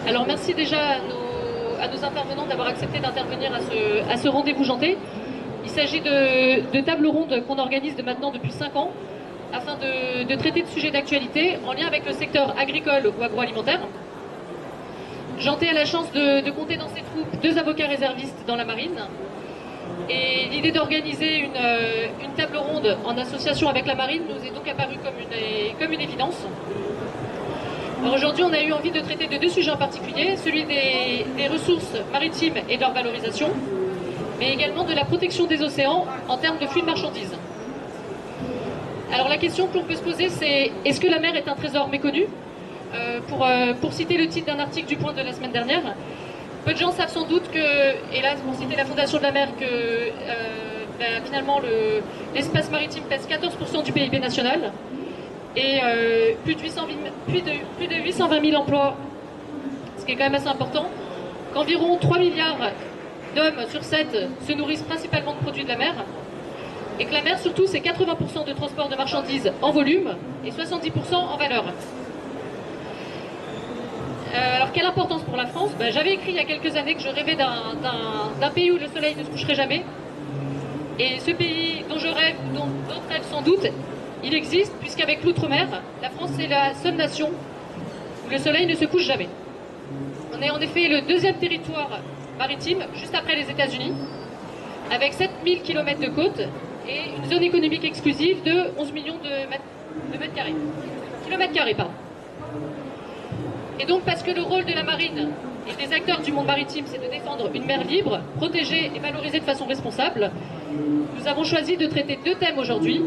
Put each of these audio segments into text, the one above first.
Alors merci déjà à nos intervenants d'avoir accepté d'intervenir à ce rendez-vous janté. Il s'agit de tables rondes qu'on organise maintenant depuis 5 ans afin de traiter de sujets d'actualité en lien avec le secteur agricole ou agroalimentaire. Janté a la chance de compter dans ses troupes 2 avocats réservistes dans la marine. Et l'idée d'organiser une table ronde en association avec la marine nous est donc apparue comme une évidence. Alors aujourd'hui, on a eu envie de traiter de 2 sujets en particulier, celui des ressources maritimes et de leur valorisation, mais également de la protection des océans en termes de flux de marchandises. Alors la question que l'on peut se poser, c'est est-ce que la mer est un trésor méconnu pour citer le titre d'un article du Point de la semaine dernière, peu de gens savent sans doute que, et là pour citer la Fondation de la mer, que finalement l'espace maritime pèse 14% du PIB national et plus de 820 000 emplois, ce qui est quand même assez important, qu'environ 3 milliards d'hommes sur 7 se nourrissent principalement de produits de la mer, et que la mer surtout c'est 80% de transport de marchandises en volume et 70% en valeur. Alors quelle importance pour la France? J'avais écrit il y a quelques années que je rêvais d'un pays où le soleil ne se coucherait jamais. Et ce pays dont je rêve, dont d'autres rêvent sans doute, il existe puisqu'avec l'outre-mer, la France est la seule nation où le soleil ne se couche jamais. On est en effet le 2e territoire maritime, juste après les États-Unis, avec 7000 km de côte et une zone économique exclusive de 11 millions de mètres carrés. Kilomètres carrés, pardon. Et donc parce que le rôle de la marine et des acteurs du monde maritime, c'est de défendre une mer libre, protégée et valorisée de façon responsable, nous avons choisi de traiter 2 thèmes aujourd'hui.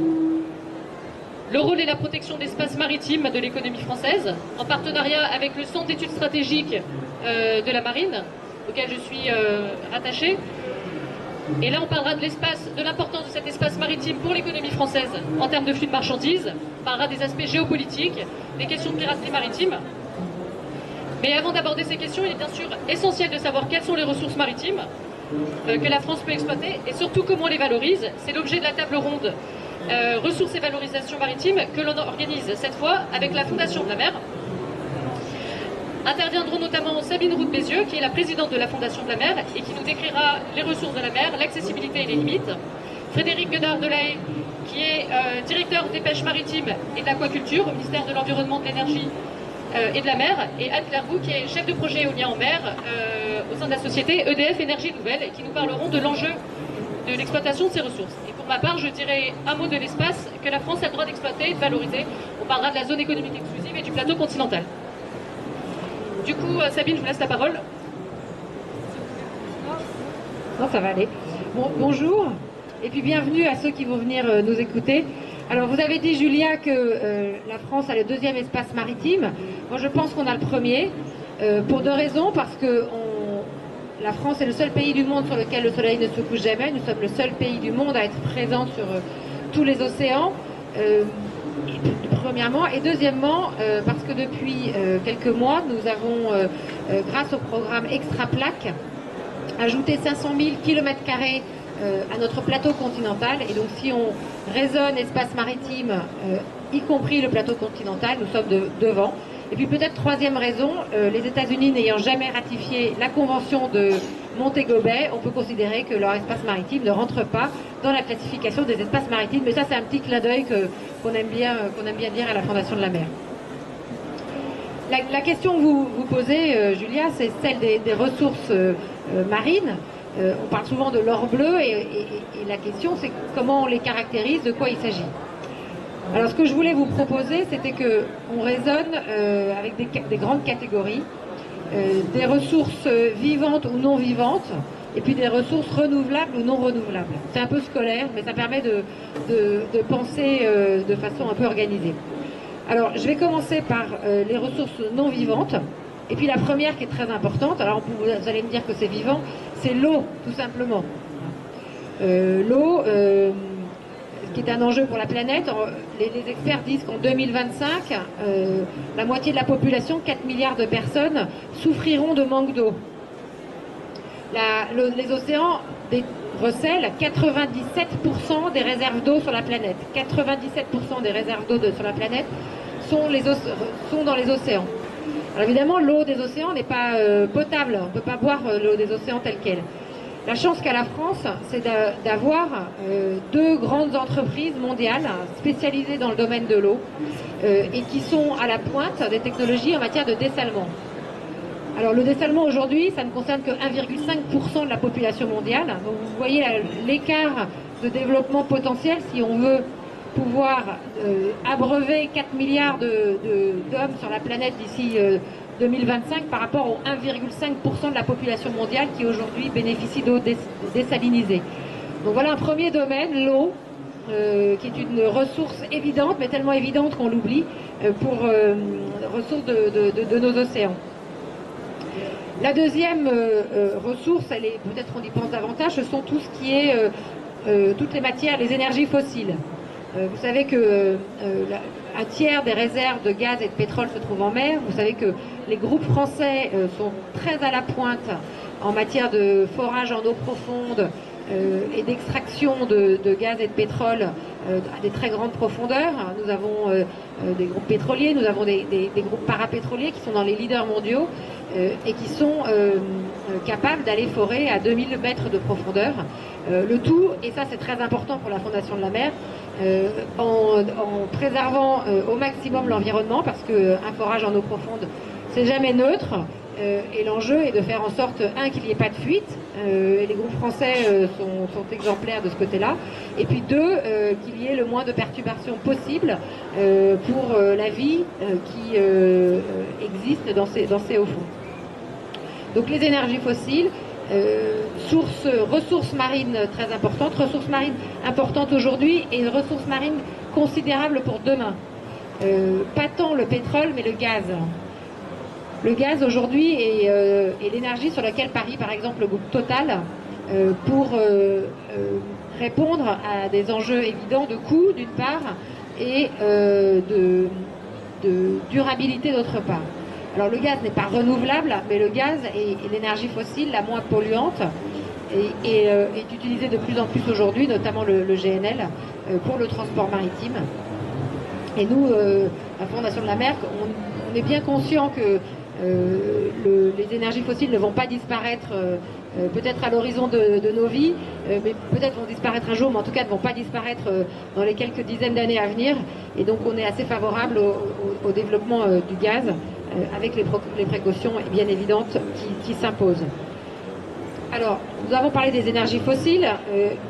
Le rôle et la protection de l'espace maritime de l'économie française, en partenariat avec le Centre d'études stratégiques de la marine, auquel je suis rattachée. Et là, on parlera de l'espace, de l'importance de cet espace maritime pour l'économie française en termes de flux de marchandises. On parlera des aspects géopolitiques, des questions de piraterie maritime. Mais avant d'aborder ces questions, il est bien sûr essentiel de savoir quelles sont les ressources maritimes que la France peut exploiter et surtout comment on les valorise. C'est l'objet de la table ronde ressources et valorisation maritime que l'on organise cette fois avec la Fondation de la mer. Interviendront notamment Sabine Roux-Bézieux, qui est la présidente de la Fondation de la mer et qui nous décrira les ressources de la mer, l'accessibilité et les limites. Frédéric Guedard-Delahaye, qui est directeur des pêches maritimes et de l'aquaculture au ministère de l'Environnement, de l'Énergie et de la mer, et Anne Clairvaux, qui est chef de projet éolien en mer au sein de la société EDF Énergie Nouvelle, et qui nous parleront de l'enjeu de l'exploitation de ces ressources. Et pour ma part, je dirais un mot de l'espace que la France a le droit d'exploiter et de valoriser. On parlera de la zone économique exclusive et du plateau continental. Du coup, Sabine, je vous laisse la parole. Non, ça va aller. Bon, bonjour, et puis bienvenue à ceux qui vont venir nous écouter. Alors, vous avez dit, Julia, que la France a le 2e espace maritime. Moi, je pense qu'on a le 1er, pour 2 raisons. Parce que la France est le seul pays du monde sur lequel le soleil ne se couche jamais. Nous sommes le seul pays du monde à être présent sur tous les océans. Premièrement, et deuxièmement, parce que depuis quelques mois, nous avons, grâce au programme Extra Plaque, ajouté 500 000 km² à notre plateau continental. Et donc, si on raisonne espace maritime, y compris le plateau continental, nous sommes devant. Et puis peut-être 3e raison, les États-Unis n'ayant jamais ratifié la convention de Montego Bay, on peut considérer que leur espace maritime ne rentre pas dans la classification des espaces maritimes. Mais ça, c'est un petit clin d'œil qu'on aime bien dire à la Fondation de la mer. La question que vous posez, Julia, c'est celle des ressources marines. On parle souvent de l'or bleu et la question, c'est comment on les caractérise, de quoi il s'agit. Alors, ce que je voulais vous proposer, c'était qu'on raisonne avec des grandes catégories, des ressources vivantes ou non vivantes, et puis des ressources renouvelables ou non renouvelables. C'est un peu scolaire, mais ça permet de penser de façon un peu organisée. Alors, je vais commencer par les ressources non vivantes. Et puis la première qui est très importante, alors vous allez me dire que c'est vivant, c'est l'eau, tout simplement. L'eau, qui est un enjeu pour la planète. Les experts disent qu'en 2025, la moitié de la population, 4 milliards de personnes, souffriront de manque d'eau. Les océans recèlent 97% des réserves d'eau sur la planète. 97% des réserves d'eau sur la planète sont dans les océans. Alors évidemment, l'eau des océans n'est pas potable, on ne peut pas boire l'eau des océans telle qu'elle. La chance qu'a la France, c'est d'avoir deux grandes entreprises mondiales spécialisées dans le domaine de l'eau et qui sont à la pointe des technologies en matière de dessalement. Alors le dessalement aujourd'hui, ça ne concerne que 1,5% de la population mondiale. Donc vous voyez l'écart de développement potentiel si on veut pouvoir abreuver 4 milliards d'hommes sur la planète d'ici 2025 par rapport aux 1,5% de la population mondiale qui aujourd'hui bénéficie d'eau désalinisée. Donc voilà un premier domaine, l'eau, qui est une ressource évidente, mais tellement évidente qu'on l'oublie, pour ressource de nos océans. La deuxième ressource, elle est peut-être on y pense davantage, ce sont tout ce qui est toutes les matières, les énergies fossiles. Vous savez que un tiers des réserves de gaz et de pétrole se trouvent en mer. Vous savez que les groupes français sont très à la pointe en matière de forage en eau profonde et d'extraction de gaz et de pétrole à des très grandes profondeurs. Nous avons des groupes pétroliers, nous avons des groupes parapétroliers qui sont dans les leaders mondiaux et qui sont capables d'aller forer à 2000 mètres de profondeur. Le tout, et ça c'est très important pour la Fondation de la mer, en préservant au maximum l'environnement, parce qu'un forage en eau profonde, c'est jamais neutre. Et l'enjeu est de faire en sorte, qu'il n'y ait pas de fuite, et les groupes français sont exemplaires de ce côté-là, et puis deux, qu'il y ait le moins de perturbations possibles pour la vie qui existe dans ces hauts fonds. Donc les énergies fossiles, ressources marines très importantes, ressources marines importantes aujourd'hui et une ressource marine considérable pour demain. Pas tant le pétrole, mais le gaz. Le gaz aujourd'hui est l'énergie sur laquelle parie par exemple le groupe Total pour répondre à des enjeux évidents de coût d'une part et de durabilité d'autre part. Alors le gaz n'est pas renouvelable, mais le gaz est l'énergie fossile la moins polluante et est utilisée de plus en plus aujourd'hui, notamment le GNL, pour le transport maritime. Et nous, la Fondation de la mer, on est bien conscient que les énergies fossiles ne vont pas disparaître peut-être à l'horizon de nos vies, mais peut-être vont disparaître un jour, mais en tout cas ne vont pas disparaître dans les quelques dizaines d'années à venir. Et donc on est assez favorable au développement du gaz, avec les précautions bien évidentes qui s'imposent. Alors, nous avons parlé des énergies fossiles,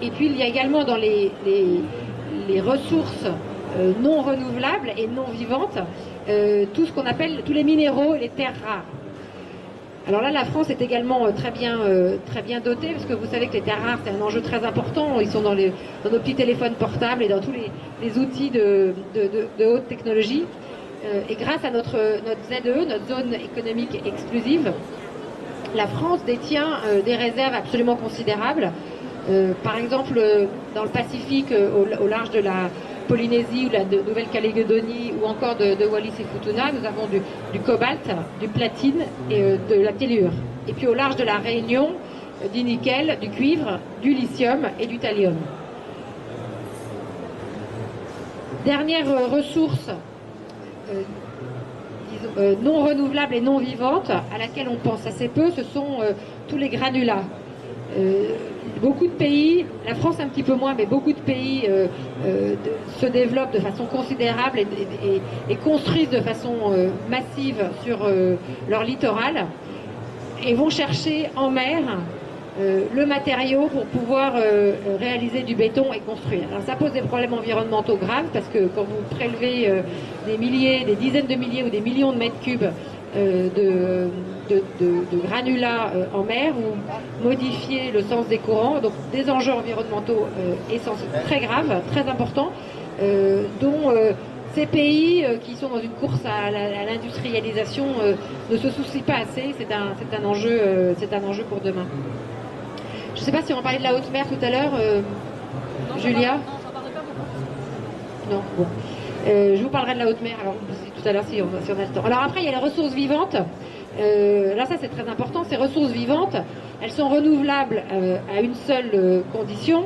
et puis il y a également dans les ressources non renouvelables et non vivantes, tout ce qu'on appelle tous les minéraux et les terres rares. Alors là, la France est également très bien dotée, parce que vous savez que les terres rares, c'est un enjeu très important. Ils sont dans nos petits téléphones portables et dans tous les outils de haute technologie. Et grâce à notre ZE, notre zone économique exclusive, la France détient des réserves absolument considérables. Par exemple, dans le Pacifique, au large de la Polynésie ou de la Nouvelle-Calédonie ou encore de Wallis et Futuna, nous avons du cobalt, du platine et de la tellure. Et puis au large de la Réunion, du nickel, du cuivre, du lithium et du thallium. Dernière ressource non renouvelable et non vivante, à laquelle on pense assez peu, ce sont tous les granulats. Beaucoup de pays, la France un petit peu moins, mais beaucoup de pays se développent de façon considérable et construisent de façon massive sur leur littoral et vont chercher en mer le matériau pour pouvoir réaliser du béton et construire. Alors ça pose des problèmes environnementaux graves, parce que quand vous prélevez des dizaines de milliers ou des millions de mètres cubes de granulats en mer, ou modifier le sens des courants, donc des enjeux environnementaux très graves, très importants, dont ces pays qui sont dans une course à l'industrialisation ne se soucient pas assez. C'est un enjeu pour demain. Je ne sais pas si on parlait de la haute mer tout à l'heure, Julia. Non, bon. Je vous parlerai de la haute mer alors, tout à l'heure si on a le temps. Alors après, il y a les ressources vivantes. Là, ça c'est très important. Ces ressources vivantes, elles sont renouvelables à une seule condition,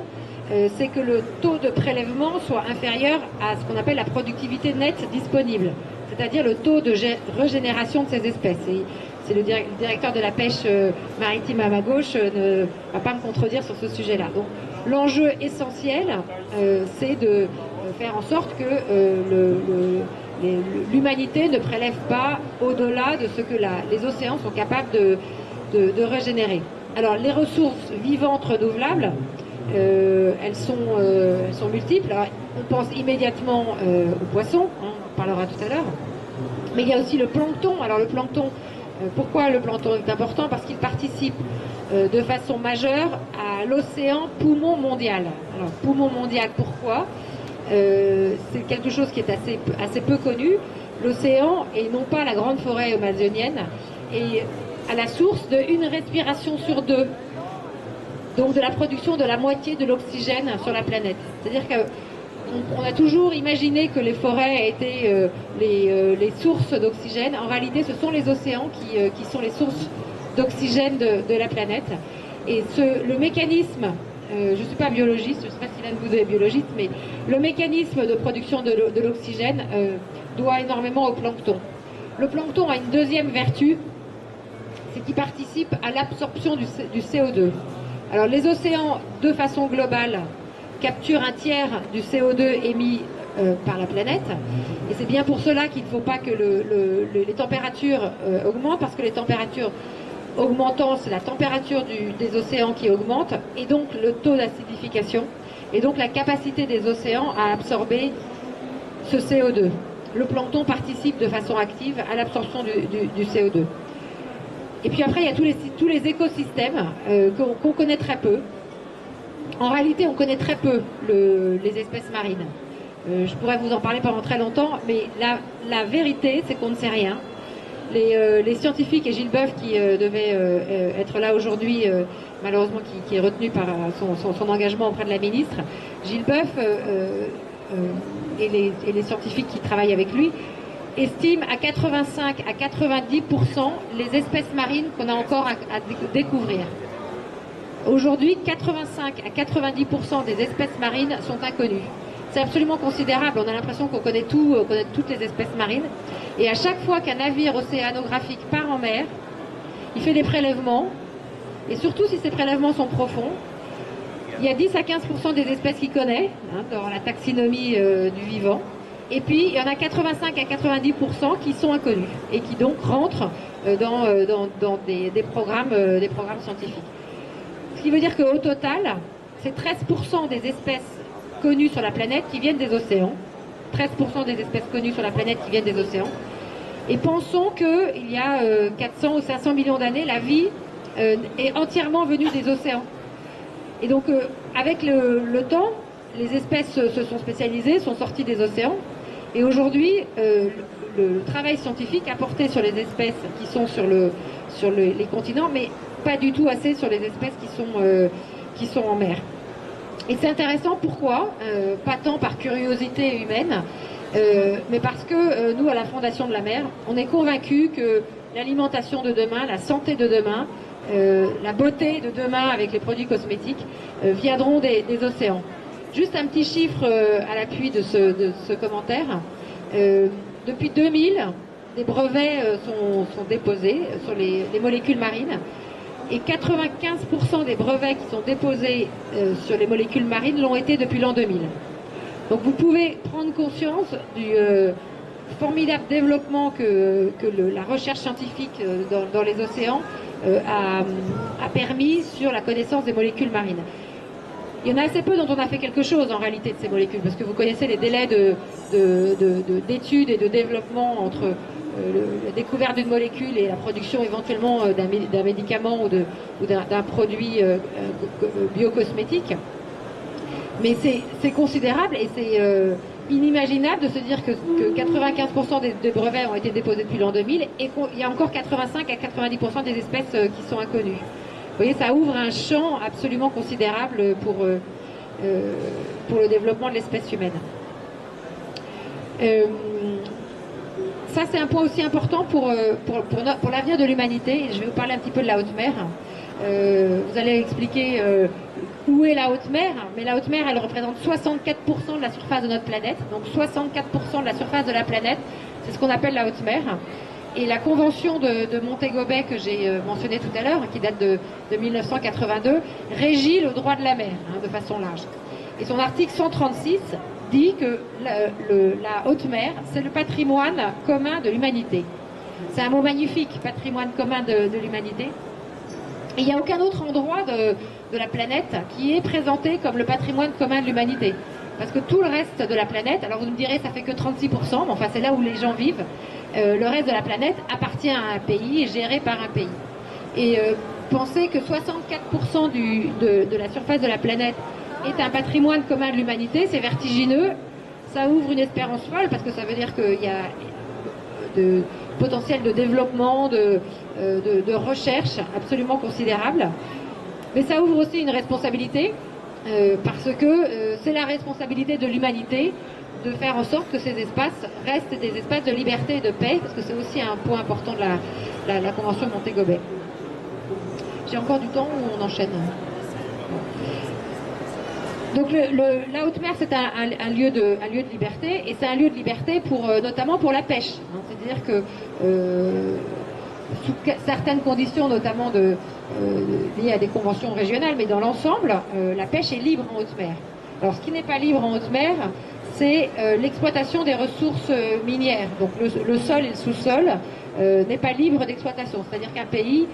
c'est que le taux de prélèvement soit inférieur à ce qu'on appelle la productivité nette disponible. c'est-à-dire le taux de régénération de ces espèces. Et c'est le directeur de la pêche maritime à ma gauche ne va pas me contredire sur ce sujet-là. Donc l'enjeu essentiel, c'est de faire en sorte que l'humanité ne prélève pas au-delà de ce que les océans sont capables de régénérer. Alors les ressources vivantes renouvelables, elles sont multiples. Alors, on pense immédiatement aux poissons, hein, on parlera tout à l'heure, mais il y a aussi le plancton. Alors le plancton, pourquoi le plancton est important? Parce qu'il participe de façon majeure à l'océan poumon mondial. Alors poumon mondial, pourquoi? C'est quelque chose qui est assez peu connu. L'océan, et non pas la grande forêt amazonienne, est à la source d'une respiration sur deux, donc de la production de la moitié de l'oxygène sur la planète. C'est-à-dire qu'on a toujours imaginé que les forêts étaient les sources d'oxygène. En réalité, ce sont les océans qui sont les sources d'oxygène de la planète. Et le mécanisme, je ne suis pas biologiste, je ne sais pas si l'un de vous est biologiste, mais le mécanisme de production de l'oxygène doit énormément au plancton. Le plancton a une deuxième vertu, c'est qu'il participe à l'absorption du CO2. Alors les océans, de façon globale, capturent un tiers du CO2 émis par la planète. Et c'est bien pour cela qu'il ne faut pas que les températures augmentent, parce que les températures augmentant, c'est la température des océans qui augmente, et donc le taux d'acidification, et donc la capacité des océans à absorber ce CO2. Le plancton participe de façon active à l'absorption du CO2. Et puis après, il y a tous les écosystèmes qu'on connaît très peu. En réalité, on connaît très peu les espèces marines. Je pourrais vous en parler pendant très longtemps, mais la vérité, c'est qu'on ne sait rien. Les scientifiques, et Gilles Boeuf, qui devait être là aujourd'hui, malheureusement qui est retenu par son engagement auprès de la ministre, Gilles Boeuf et les scientifiques qui travaillent avec lui, estime à 85 à 90% les espèces marines qu'on a encore à découvrir. Aujourd'hui, 85 à 90% des espèces marines sont inconnues. C'est absolument considérable, on a l'impression qu'on connaît tout, on connaît toutes les espèces marines. Et à chaque fois qu'un navire océanographique part en mer, il fait des prélèvements, et surtout si ces prélèvements sont profonds, il y a 10 à 15% des espèces qu'il connaît, hein, dans la taxinomie du vivant. Et puis, il y en a 85 à 90% qui sont inconnus et qui donc rentrent dans des programmes scientifiques. Ce qui veut dire qu'au total, c'est 13% des espèces connues sur la planète qui viennent des océans. 13% des espèces connues sur la planète qui viennent des océans. Et pensons qu'il y a 400 ou 500 millions d'années, la vie est entièrement venue des océans. Et donc, avec le temps, les espèces se sont spécialisées, sont sorties des océans. Et aujourd'hui, le travail scientifique a porté sur les espèces qui sont sur les continents, mais pas du tout assez sur les espèces qui sont en mer. Et c'est intéressant, pourquoi? Pas tant par curiosité humaine, mais parce que nous, à la Fondation de la Mer, on est convaincus que l'alimentation de demain, la santé de demain, la beauté de demain avec les produits cosmétiques viendront des océans. Juste un petit chiffre à l'appui de ce commentaire. Depuis 2000, des brevets sont déposés sur les molécules marines, et 95% des brevets qui sont déposés sur les molécules marines l'ont été depuis l'an 2000. Donc vous pouvez prendre conscience du formidable développement que la recherche scientifique dans les océans a permis sur la connaissance des molécules marines. Il y en a assez peu dont on a fait quelque chose en réalité de ces molécules, parce que vous connaissez les délais d'études et de développement entre la découverte d'une molécule et la production éventuellement d'un médicament ou d'un produit biocosmétique. Mais c'est considérable et c'est inimaginable de se dire que 95% des brevets ont été déposés depuis l'an 2000 et qu'il y a encore 85 à 90% des espèces qui sont inconnues. Vous voyez, ça ouvre un champ absolument considérable pour le développement de l'espèce humaine. Ça, c'est un point aussi important pour l'avenir de l'humanité. Je vais vous parler un petit peu de la haute mer. Vous allez expliquer où est la haute mer, mais la haute mer, elle représente 64% de la surface de notre planète. Donc 64% de la surface de la planète C'est ce qu'on appelle la haute mer. Et la convention de Montego Bay que j'ai mentionnée tout à l'heure, qui date de 1982, régit le droit de la mer de façon large. Et son article 136 dit que la haute mer, c'est le patrimoine commun de l'humanité. C'est un mot magnifique, patrimoine commun de l'humanité. Et il n'y a aucun autre endroit de la planète qui est présenté comme le patrimoine commun de l'humanité. Parce que tout le reste de la planète, alors vous me direz ça fait que 36%, mais enfin c'est là où les gens vivent, le reste de la planète appartient à un pays et géré par un pays. Et pensez que 64% de la surface de la planète est un patrimoine commun de l'humanité, c'est vertigineux, ça ouvre une espérance folle parce que ça veut dire qu'il y a de potentiel de développement, de recherche absolument considérable. Mais ça ouvre aussi une responsabilité parce que c'est la responsabilité de l'humanité de faire en sorte que ces espaces restent des espaces de liberté et de paix, parce que c'est aussi un point important de la Convention de Montego Bay. J'ai encore du temps ou on enchaîne? Donc la haute mer, c'est un lieu de liberté, et c'est un lieu de liberté notamment pour la pêche. C'est-à-dire que sous certaines conditions, notamment liées à des conventions régionales, mais dans l'ensemble, la pêche est libre en haute mer. Alors ce qui n'est pas libre en haute mer, c'est l'exploitation des ressources minières. Donc le sol et le sous-sol n'est pas libre d'exploitation. C'est-à-dire qu'un pays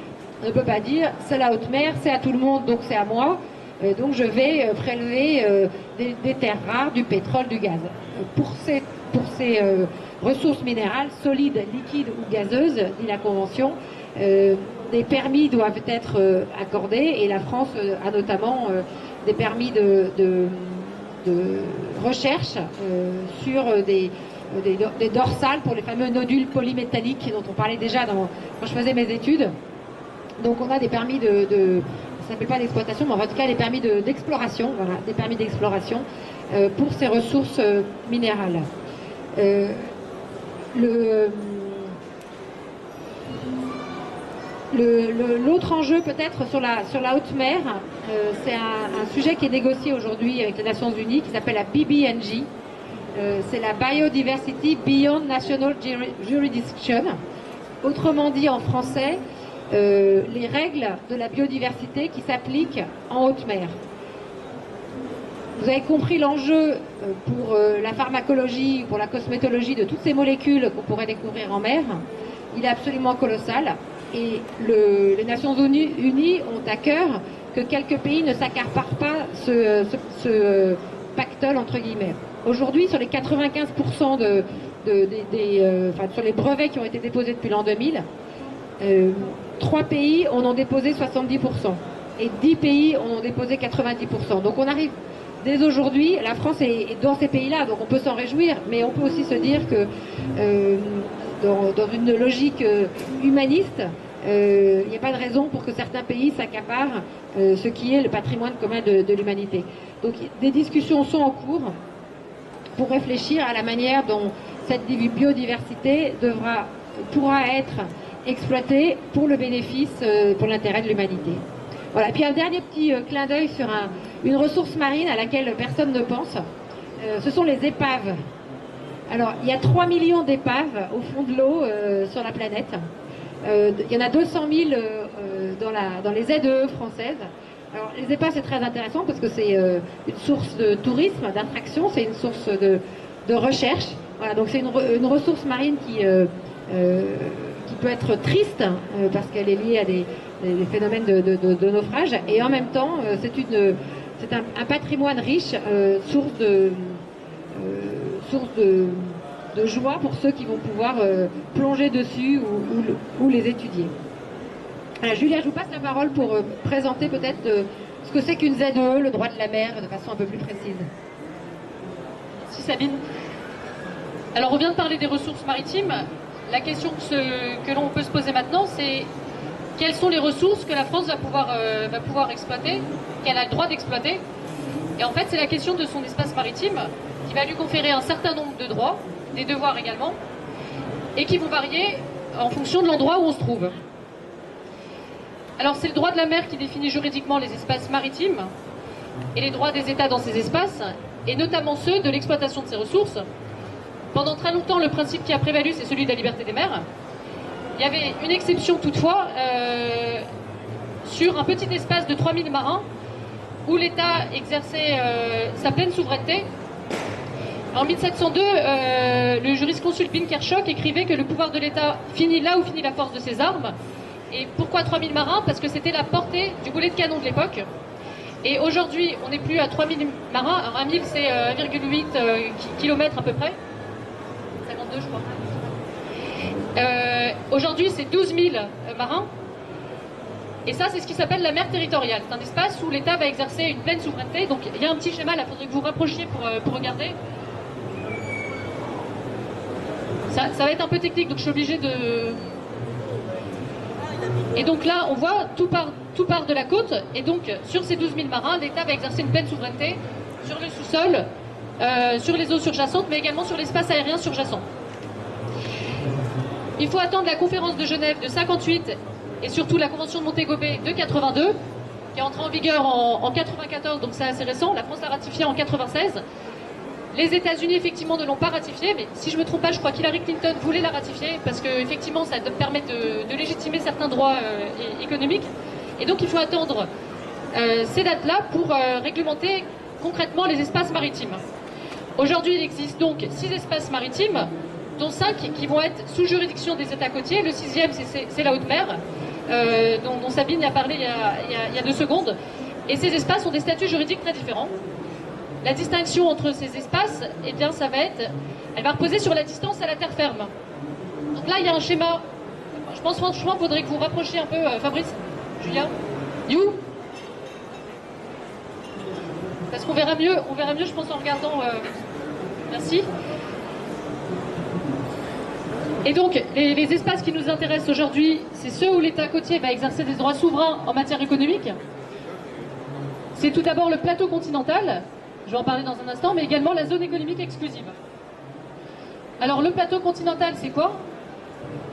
ne peut pas dire c'est la haute mer, c'est à tout le monde, donc c'est à moi. Donc je vais prélever des terres rares, du pétrole, du gaz. Pour ces ressources minérales, solides, liquides ou gazeuses, dit la Convention, des permis doivent être accordés, et la France a notamment des permis de recherche sur des dorsales pour les fameux nodules polymétalliques dont on parlait déjà quand je faisais mes études. Donc on a des permis ça s'appelle pas d'exploitation, mais en tout cas des permis d'exploration, voilà, des permis d'exploration pour ces ressources minérales. L'autre enjeu peut-être sur la haute mer, c'est un sujet qui est négocié aujourd'hui avec les Nations Unies, qui s'appelle la BBNJ. C'est la Biodiversity Beyond National Jurisdiction. Autrement dit en français, les règles de la biodiversité qui s'appliquent en haute mer. Vous avez compris l'enjeu pour la pharmacologie, pour la cosmétologie de toutes ces molécules qu'on pourrait découvrir en mer. Il est absolument colossal. Et les Nations Unies ont à cœur que quelques pays ne s'accaparent pas ce pactole, entre guillemets. Aujourd'hui, sur les 95% sur les brevets qui ont été déposés depuis l'an 2000, 3 pays en ont déposé 70% et 10 pays en ont déposé 90%. Donc on arrive dès aujourd'hui, la France est dans ces pays-là, donc on peut s'en réjouir, mais on peut aussi se dire que dans une logique humaniste, il n'y a pas de raison pour que certains pays s'accaparent ce qui est le patrimoine commun de l'humanité. Donc des discussions sont en cours pour réfléchir à la manière dont cette biodiversité pourra être exploitée pour le bénéfice, pour l'intérêt de l'humanité. Voilà. Et puis un dernier petit clin d'œil sur une ressource marine à laquelle personne ne pense, ce sont les épaves. Alors, il y a 3 millions d'épaves au fond de l'eau sur la planète. Il y en a 200 000 dans les ZEE françaises. Alors, les épaves, c'est très intéressant parce que c'est une source de tourisme, d'attraction, c'est une source de recherche. Voilà, donc c'est une ressource marine qui peut être triste parce qu'elle est liée à des phénomènes de naufrage, et en même temps, c'est un patrimoine riche, source de joie pour ceux qui vont pouvoir plonger dessus ou les étudier. Alors, Julia, je vous passe la parole pour présenter peut-être ce que c'est qu'une ZEE, le droit de la mer, de façon un peu plus précise. Merci Sabine. Alors on vient de parler des ressources maritimes. La question que l'on peut se poser maintenant, c'est quelles sont les ressources que la France va pouvoir exploiter, qu'elle a le droit d'exploiter. Et en fait, c'est la question de son espace maritime qui va lui conférer un certain nombre de droits, des devoirs également, et qui vont varier en fonction de l'endroit où on se trouve. Alors c'est le droit de la mer qui définit juridiquement les espaces maritimes et les droits des États dans ces espaces, et notamment ceux de l'exploitation de ces ressources. Pendant très longtemps, le principe qui a prévalu, c'est celui de la liberté des mers. Il y avait une exception toutefois sur un petit espace de 3000 marins où l'État exerçait sa pleine souveraineté. En 1702, le jurisconsulte Binkershoek écrivait que le pouvoir de l'État finit là où finit la force de ses armes. Et pourquoi 3000 marins? Parce que c'était la portée du boulet de canon de l'époque. Et aujourd'hui, on n'est plus à 3000 marins. Alors 1 000, c'est 1,8 km à peu près. 52, je crois. Aujourd'hui, c'est 12 000 marins. Et ça, c'est ce qui s'appelle la mer territoriale. C'est un espace où l'État va exercer une pleine souveraineté. Donc, il y a un petit schéma là, il faudrait que vous rapprochiez pour regarder. Ça va être un peu technique, donc je suis obligée de... Et donc là, on voit, tout part de la côte. Et donc, sur ces 12 000 marins, l'État va exercer une pleine souveraineté sur le sous-sol, sur les eaux surjacentes, mais également sur l'espace aérien surjacent. Il faut attendre la conférence de Genève de 58 et surtout la convention de Montego Bay de 82, qui est entrée en vigueur en 94, donc c'est assez récent. La France l'a ratifié en 96. Les États-Unis, effectivement, ne l'ont pas ratifié, mais si je ne me trompe pas, je crois qu'Hillary Clinton voulait la ratifier, parce qu'effectivement, ça permet de légitimer certains droits économiques. Et donc, il faut attendre ces dates-là pour réglementer concrètement les espaces maritimes. Aujourd'hui, il existe donc 6 espaces maritimes, dont 5 qui vont être sous juridiction des États côtiers. Le 6e, c'est la haute mer, dont Sabine a parlé il y a 2 secondes. Et ces espaces ont des statuts juridiques très différents. La distinction entre ces espaces, eh bien, elle va reposer sur la distance à la terre ferme. Donc là, il y a un schéma. Je pense franchement qu'il faudrait que vous rapprochiez un peu, Fabrice, Julien, You. Parce qu'on verra mieux, je pense, en regardant. Merci. Et donc, les espaces qui nous intéressent aujourd'hui, c'est ceux où l'État côtier va exercer des droits souverains en matière économique. C'est tout d'abord le plateau continental. Je vais en parler dans un instant, mais également la zone économique exclusive. Alors, le plateau continental, c'est quoi?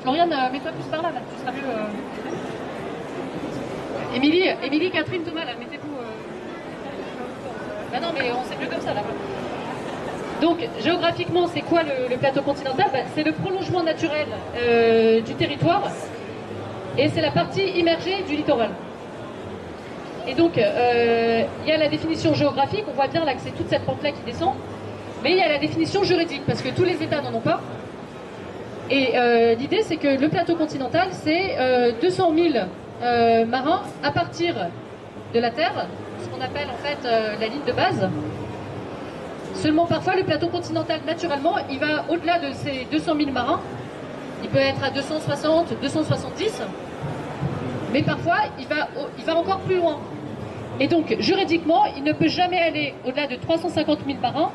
Floriane, mets-toi plus par là, tu seras mieux. Émilie, Catherine, Thomas, là, mettez-vous. Ah non, mais on sait mieux comme ça, là. Donc, géographiquement, c'est quoi le plateau continental? C'est le prolongement naturel du territoire, et c'est la partie immergée du littoral. Et donc, il y a la définition géographique, on voit bien là que c'est toute cette pente-là qui descend, mais il y a la définition juridique, parce que tous les États n'en ont pas. Et l'idée, c'est que le plateau continental, c'est 200 000 marins à partir de la Terre, ce qu'on appelle en fait la ligne de base. Seulement, parfois, le plateau continental, naturellement, il va au-delà de ces 200 000 marins. Il peut être à 260, 270, mais parfois, il va encore plus loin. Et donc, juridiquement, il ne peut jamais aller au-delà de 350 000 marins.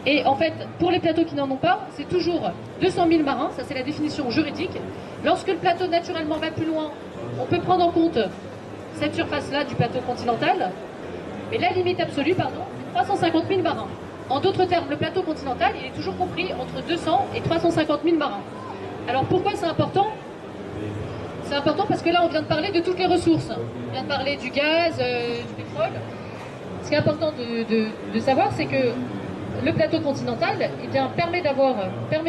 Et en fait, pour les plateaux qui n'en ont pas, c'est toujours 200 000 marins, ça c'est la définition juridique. Lorsque le plateau, naturellement, va plus loin, on peut prendre en compte cette surface-là du plateau continental. Mais la limite absolue, pardon, c'est 350 000 marins. En d'autres termes, le plateau continental, il est toujours compris entre 200 et 350 000 marins. Alors pourquoi c'est important ? C'est important parce que là, on vient de parler de toutes les ressources. On vient de parler du gaz, du pétrole. Ce qui est important de savoir, c'est que le plateau continental, eh bien, permet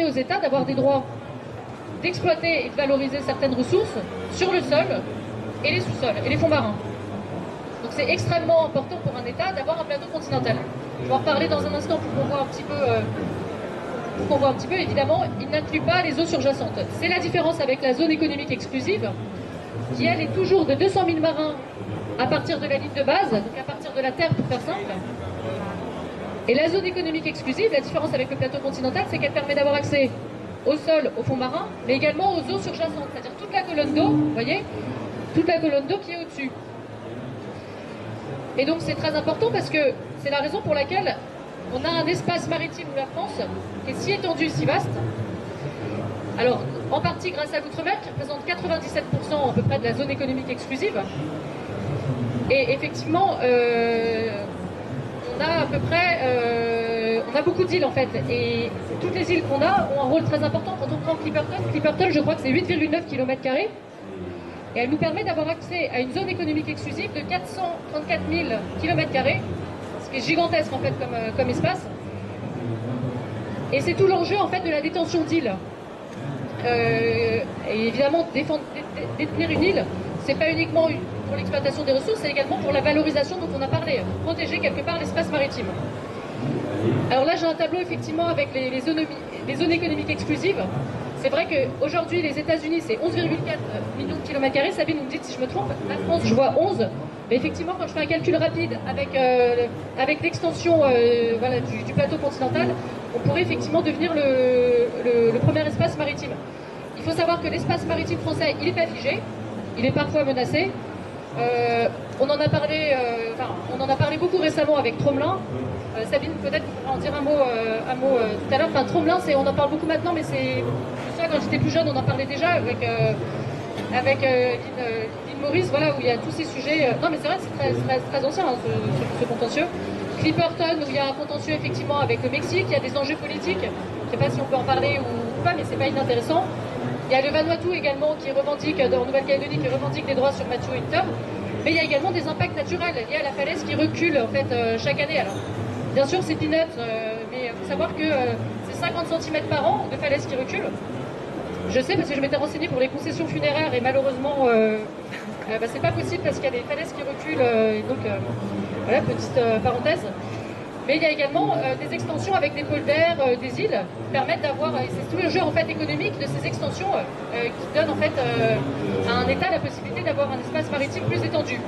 aux États d'avoir des droits d'exploiter et de valoriser certaines ressources sur le sol et les sous-sols et les fonds marins. Donc c'est extrêmement important pour un État d'avoir un plateau continental. Je vais en reparler dans un instant pour qu'on voit un petit peu. Évidemment, il n'inclut pas les eaux surjacentes. C'est la différence avec la zone économique exclusive, qui elle est toujours de 200 000 marins à partir de la ligne de base, donc à partir de la terre pour faire simple. Et la zone économique exclusive, la différence avec le plateau continental, c'est qu'elle permet d'avoir accès au sol, au fond marin, mais également aux eaux surjacentes, c'est-à-dire toute la colonne d'eau, vous voyez, toute la colonne d'eau qui est au-dessus. Et donc c'est très important parce que c'est la raison pour laquelle on a un espace maritime de la France qui est si étendu, si vaste. Alors, en partie grâce à l'outre-mer, qui représente 97% à peu près de la zone économique exclusive. Et effectivement, on a à peu près, on a beaucoup d'îles en fait. Et toutes les îles qu'on a ont un rôle très important. Quand on prend Clipperton, je crois que c'est 8,9 km². Et elle nous permet d'avoir accès à une zone économique exclusive de 434 000 km², ce qui est gigantesque en fait comme espace. Et c'est tout l'enjeu en fait de la détention d'îles. Et évidemment, détenir une île, c'est pas uniquement pour l'exploitation des ressources, c'est également pour la valorisation dont on a parlé, protéger quelque part l'espace maritime. Alors là, j'ai un tableau effectivement avec les zones économiques exclusives. C'est vrai qu'aujourd'hui, les États-Unis, c'est 11,4 millions de kilomètres carrés. Sabine, vous me dites si je me trompe. La France, je vois 11. Mais effectivement, quand je fais un calcul rapide avec l'extension voilà, du plateau continental, on pourrait effectivement devenir le premier espace maritime. Il faut savoir que l'espace maritime français, il n'est pas figé. Il est parfois menacé. On en a parlé beaucoup récemment avec Tromelin. Sabine, peut-être vous pourrez en dire un mot tout à l'heure. Enfin, Tromelin, on en parle beaucoup maintenant, mais c'est ça, quand j'étais plus jeune, on en parlait déjà avec Lynn Maurice, voilà, où il y a tous ces sujets. Non, mais c'est vrai, c'est très ancien, hein, ce contentieux. Clipperton, où il y a un contentieux effectivement avec le Mexique, il y a des enjeux politiques. Je ne sais pas si on peut en parler ou pas, mais c'est pas inintéressant. Il y a le Vanuatu également qui revendique, en Nouvelle-Calédonie, qui revendique des droits sur Matthew Hinter. Mais il y a également des impacts naturels liés à la falaise qui recule en fait chaque année. Alors, bien sûr, c'est peanuts, mais il faut savoir que c'est 50 cm par an de falaise qui recule. Je sais parce que je m'étais renseignée pour les concessions funéraires et malheureusement, c'est pas possible parce qu'il y a des falaises qui reculent. Donc, voilà, petite parenthèse. Mais il y a également des extensions avec des polders, des îles, qui permettent d'avoir, et c'est tout le jeu en fait économique de ces extensions qui donnent en fait à un État la possibilité d'avoir un espace maritime plus étendu.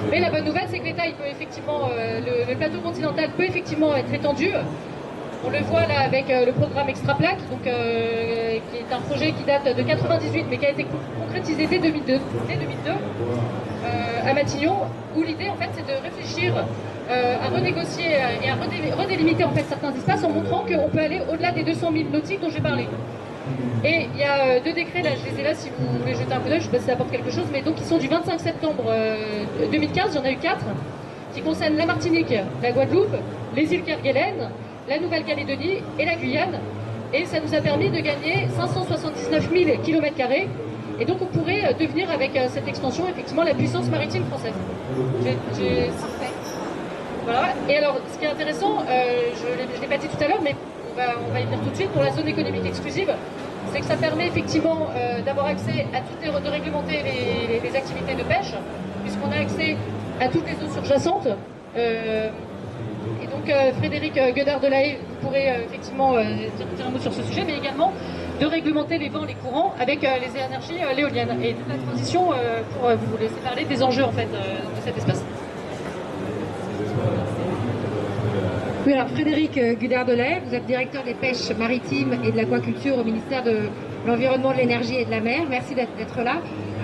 Mais la bonne nouvelle, c'est que l'État, il peut effectivement, le plateau continental peut effectivement être étendu. On le voit là avec le programme Extraplaque, donc, qui est un projet qui date de 98, mais qui a été concrétisé dès 2002 à Matignon, où l'idée en fait c'est de réfléchir à renégocier et à redélimiter en fait certains espaces en montrant qu'on peut aller au-delà des 200 000 nautiques dont j'ai parlé. Et il y a deux décrets, là je les ai là si vous voulez jeter un coup d'œil, je ne sais pas si ça apporte quelque chose, mais donc ils sont du 25 septembre 2015, il y en a eu 4, qui concernent la Martinique, la Guadeloupe, les îles Kerguelen, la Nouvelle-Calédonie et la Guyane. Et ça nous a permis de gagner 579 000 km². Et donc on pourrait devenir avec cette extension effectivement la puissance maritime française. Voilà. Et alors ce qui est intéressant, je ne l'ai pas dit tout à l'heure, mais on va y venir tout de suite pour la zone économique exclusive, c'est que ça permet effectivement d'avoir accès à de réglementer les activités de pêche, puisqu'on a accès à toutes les eaux surjacentes. Et donc Frédéric Guedard-Delahaye, vous pourrez effectivement dire un mot sur ce sujet, mais également de réglementer les vents, les courants avec les énergies l'éolienne. Et toute la transition pour vous laisser parler des enjeux en fait de cet espace. Oui, alors Frédéric Guedard-Delahaye, vous êtes directeur des pêches maritimes et de l'aquaculture au ministère de l'Environnement, de l'Énergie et de la Mer. Merci d'être là.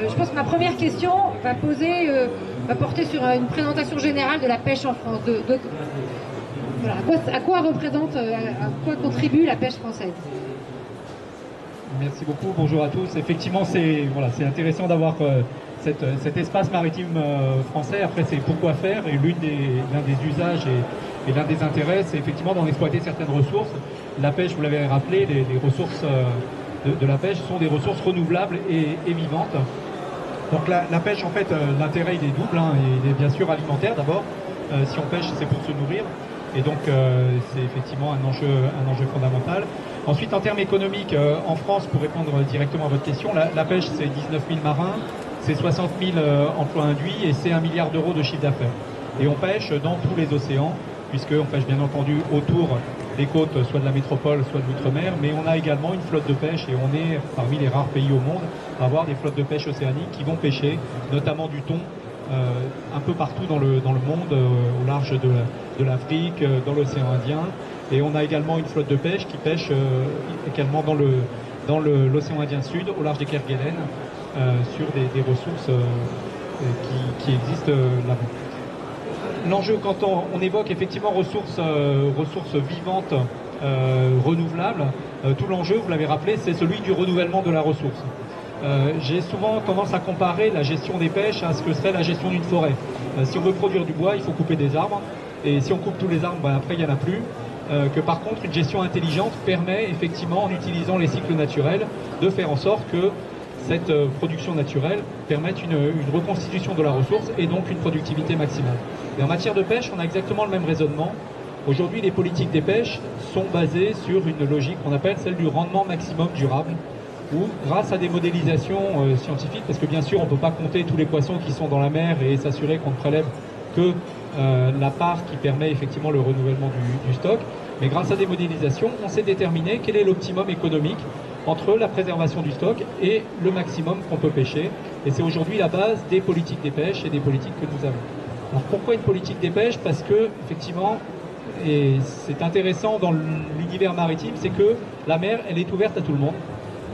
Je pense que ma première question va porter sur une présentation générale de la pêche en France. Voilà, à quoi contribue la pêche française? Merci beaucoup, bonjour à tous. Effectivement, c'est intéressant d'avoir cet espace maritime français. Après, c'est pourquoi faire, et l'un des usages et l'un des intérêts, c'est effectivement d'en exploiter certaines ressources. La pêche, vous l'avez rappelé, les ressources de la pêche sont des ressources renouvelables et vivantes. Donc la pêche, en fait, l'intérêt il est double, hein. Il est bien sûr alimentaire d'abord. Si on pêche, c'est pour se nourrir. Et donc c'est effectivement un enjeu fondamental. Ensuite, en termes économiques, en France, pour répondre directement à votre question, la pêche, c'est 19 000 marins, c'est 60 000 emplois induits et c'est 1 milliard d'euros de chiffre d'affaires. Et on pêche dans tous les océans, puisqu'on pêche bien entendu autour des côtes, soit de la métropole, soit de l'outre-mer, mais on a également une flotte de pêche et on est parmi les rares pays au monde à avoir des flottes de pêche océaniques qui vont pêcher, notamment du thon, un peu partout dans le monde, au large de l'Afrique, dans l'océan Indien. Et on a également une flotte de pêche qui pêche également dans l'océan Indien Sud, au large des Kerguelen, sur des ressources qui existent là-bas. L'enjeu, quand on évoque effectivement ressources vivantes, renouvelables, tout l'enjeu, vous l'avez rappelé, c'est celui du renouvellement de la ressource. J'ai souvent tendance à comparer la gestion des pêches à ce que serait la gestion d'une forêt. Si on veut produire du bois, il faut couper des arbres, et si on coupe tous les arbres, après il n'y en a plus. Que par contre, une gestion intelligente permet effectivement, en utilisant les cycles naturels, de faire en sorte que cette production naturelle permette une reconstitution de la ressource et donc une productivité maximale. Et en matière de pêche, on a exactement le même raisonnement. Aujourd'hui, les politiques des pêches sont basées sur une logique qu'on appelle celle du rendement maximum durable, où grâce à des modélisations scientifiques, parce que bien sûr on ne peut pas compter tous les poissons qui sont dans la mer et s'assurer qu'on ne prélève que la part qui permet effectivement le renouvellement du stock, mais grâce à des modélisations, on sait déterminer quel est l'optimum économique entre la préservation du stock et le maximum qu'on peut pêcher. Et c'est aujourd'hui la base des politiques des pêches et des politiques que nous avons. Alors pourquoi une politique des pêches? Parce que, effectivement, et c'est intéressant dans l'univers maritime, c'est que la mer, elle est ouverte à tout le monde.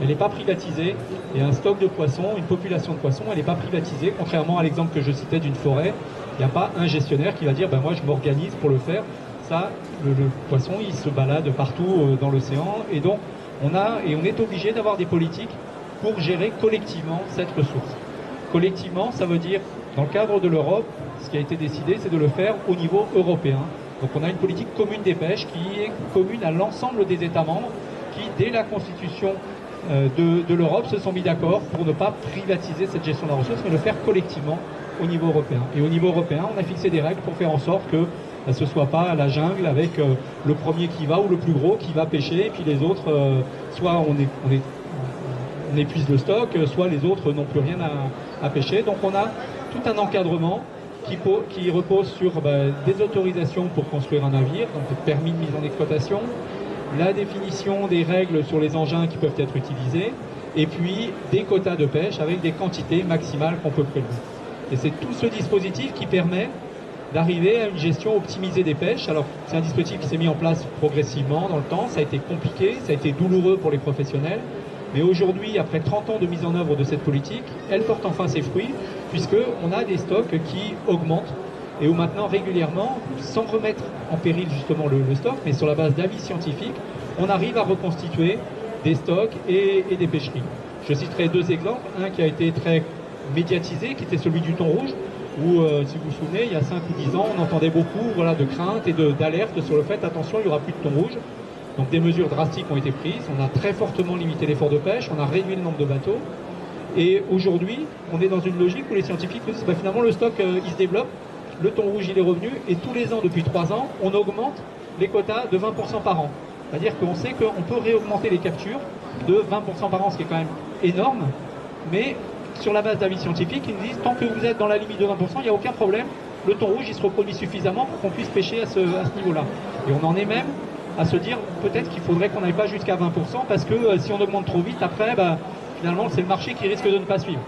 Elle n'est pas privatisée. Et un stock de poissons, une population de poissons, elle n'est pas privatisée. Contrairement à l'exemple que je citais d'une forêt, il n'y a pas un gestionnaire qui va dire ben moi je m'organise pour le faire. Ça, le poisson, il se balade partout dans l'océan. Et donc, on est obligé d'avoir des politiques pour gérer collectivement cette ressource. Collectivement, ça veut dire, dans le cadre de l'Europe, ce qui a été décidé, c'est de le faire au niveau européen. Donc on a une politique commune des pêches qui est commune à l'ensemble des États membres qui, dès la constitution de l'Europe, se sont mis d'accord pour ne pas privatiser cette gestion de la ressource, mais le faire collectivement au niveau européen. Et au niveau européen, on a fixé des règles pour faire en sorte que ce ne soit pas la jungle avec le premier qui va ou le plus gros qui va pêcher, et puis les autres, soit on épuise le stock, soit les autres n'ont plus rien à pêcher. Donc on a tout un encadrement qui repose sur des autorisations pour construire un navire, donc des permis de mise en exploitation, la définition des règles sur les engins qui peuvent être utilisés, et puis des quotas de pêche avec des quantités maximales qu'on peut prélever. Et c'est tout ce dispositif qui permet d'arriver à une gestion optimisée des pêches. Alors c'est un dispositif qui s'est mis en place progressivement dans le temps, ça a été compliqué, ça a été douloureux pour les professionnels, mais aujourd'hui, après 30 ans de mise en œuvre de cette politique, elle porte enfin ses fruits, puisqu'on a des stocks qui augmentent, et où maintenant régulièrement, sans remettre en péril justement le stock, mais sur la base d'avis scientifiques, on arrive à reconstituer des stocks et des pêcheries. Je citerai deux exemples, un qui a été très médiatisé, qui était celui du thon rouge, où, si vous vous souvenez, il y a 5 ou 10 ans, on entendait beaucoup de craintes et d'alertes sur le fait, attention, il n'y aura plus de thon rouge. Donc des mesures drastiques ont été prises, on a très fortement limité l'effort de pêche, on a réduit le nombre de bateaux, et aujourd'hui, on est dans une logique où les scientifiques disent, finalement le stock il se développe, le thon rouge il est revenu, et tous les ans, depuis 3 ans, on augmente les quotas de 20% par an. C'est-à-dire qu'on sait qu'on peut réaugmenter les captures de 20% par an, ce qui est quand même énorme, mais sur la base d'avis scientifiques, ils nous disent tant que vous êtes dans la limite de 20%, il n'y a aucun problème, le thon rouge il se reproduit suffisamment pour qu'on puisse pêcher à ce niveau-là. Et on en est même à se dire peut-être qu'il faudrait qu'on n'aille pas jusqu'à 20% parce que si on augmente trop vite, après, finalement, c'est le marché qui risque de ne pas suivre.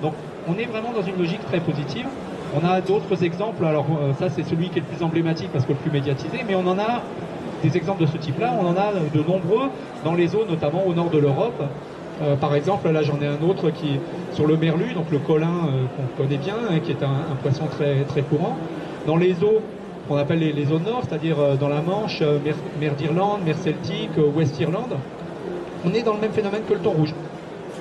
Donc, on est vraiment dans une logique très positive. On a d'autres exemples, alors ça c'est celui qui est le plus emblématique parce que le plus médiatisé, mais on en a des exemples de ce type-là, on en a de nombreux dans les eaux, notamment au nord de l'Europe. Par exemple, là j'en ai un autre qui est sur le merlu, donc le colin qu'on connaît bien, qui est un poisson très, très courant. Dans les eaux qu'on appelle les zones nord, c'est-à-dire dans la Manche, mer d'Irlande, mer Celtique, Ouest Irlande, on est dans le même phénomène que le thon rouge.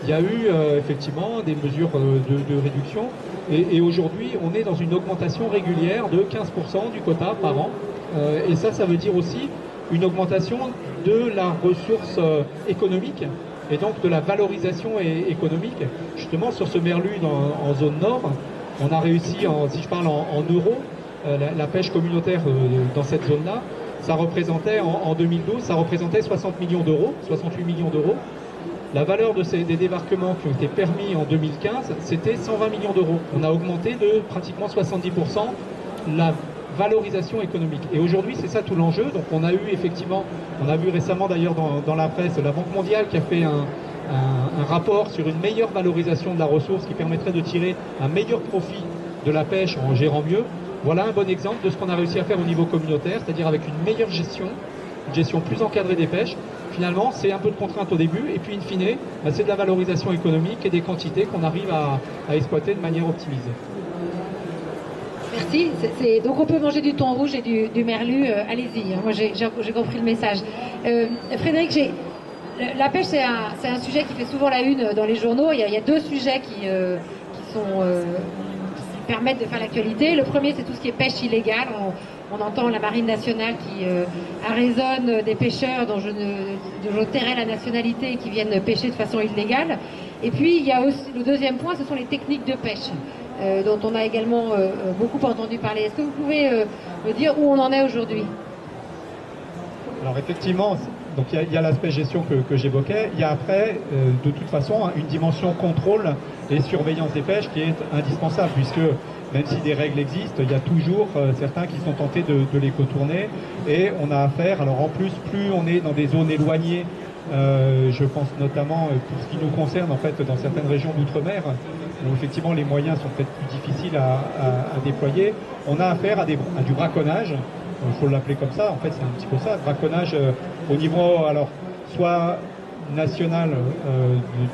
Il y a eu effectivement des mesures de réduction et aujourd'hui on est dans une augmentation régulière de 15% du quota par an. Et ça veut dire aussi une augmentation de la ressource économique et donc de la valorisation économique. Justement sur ce merlu en zone nord, on a réussi, si je parle en euros, la pêche communautaire dans cette zone-là, ça représentait en 2012, ça représentait 60 millions d'euros, 68 millions d'euros. La valeur des débarquements qui ont été permis en 2015, c'était 120 millions d'euros. On a augmenté de pratiquement 70% la valorisation économique. Et aujourd'hui, c'est ça tout l'enjeu. Donc on a eu effectivement, on a vu récemment d'ailleurs dans la presse, la Banque mondiale qui a fait un rapport sur une meilleure valorisation de la ressource qui permettrait de tirer un meilleur profit de la pêche en gérant mieux. Voilà un bon exemple de ce qu'on a réussi à faire au niveau communautaire, c'est-à-dire avec une meilleure gestion, une gestion plus encadrée des pêches. Finalement, c'est un peu de contrainte au début, et puis in fine, c'est de la valorisation économique et des quantités qu'on arrive à exploiter de manière optimisée. Merci. Donc on peut manger du thon rouge et du merlu, allez-y, moi j'ai compris le message. Frédéric, la pêche c'est un sujet qui fait souvent la une dans les journaux. Il y a deux sujets qui permettent de faire l'actualité. Le premier, c'est tout ce qui est pêche illégale. On entend la Marine nationale qui arraisonne des pêcheurs dont je tairai la nationalité qui viennent pêcher de façon illégale. Et puis, il y a aussi le deuxième point, ce sont les techniques de pêche, dont on a également beaucoup entendu parler. Est-ce que vous pouvez me dire où on en est aujourd'hui ? Alors effectivement, donc il y a l'aspect gestion que j'évoquais. Il y a après, de toute façon, une dimension contrôle et surveillance des pêches qui est indispensable, puisque même si des règles existent, il y a toujours certains qui sont tentés de les contourner. Et on a affaire, alors en plus, plus on est dans des zones éloignées, je pense notamment pour ce qui nous concerne en fait dans certaines régions d'outre-mer, où effectivement les moyens sont peut-être plus difficiles à déployer, on a affaire à du braconnage. Il faut l'appeler comme ça, en fait c'est un petit peu ça, braconnage au niveau, alors, soit national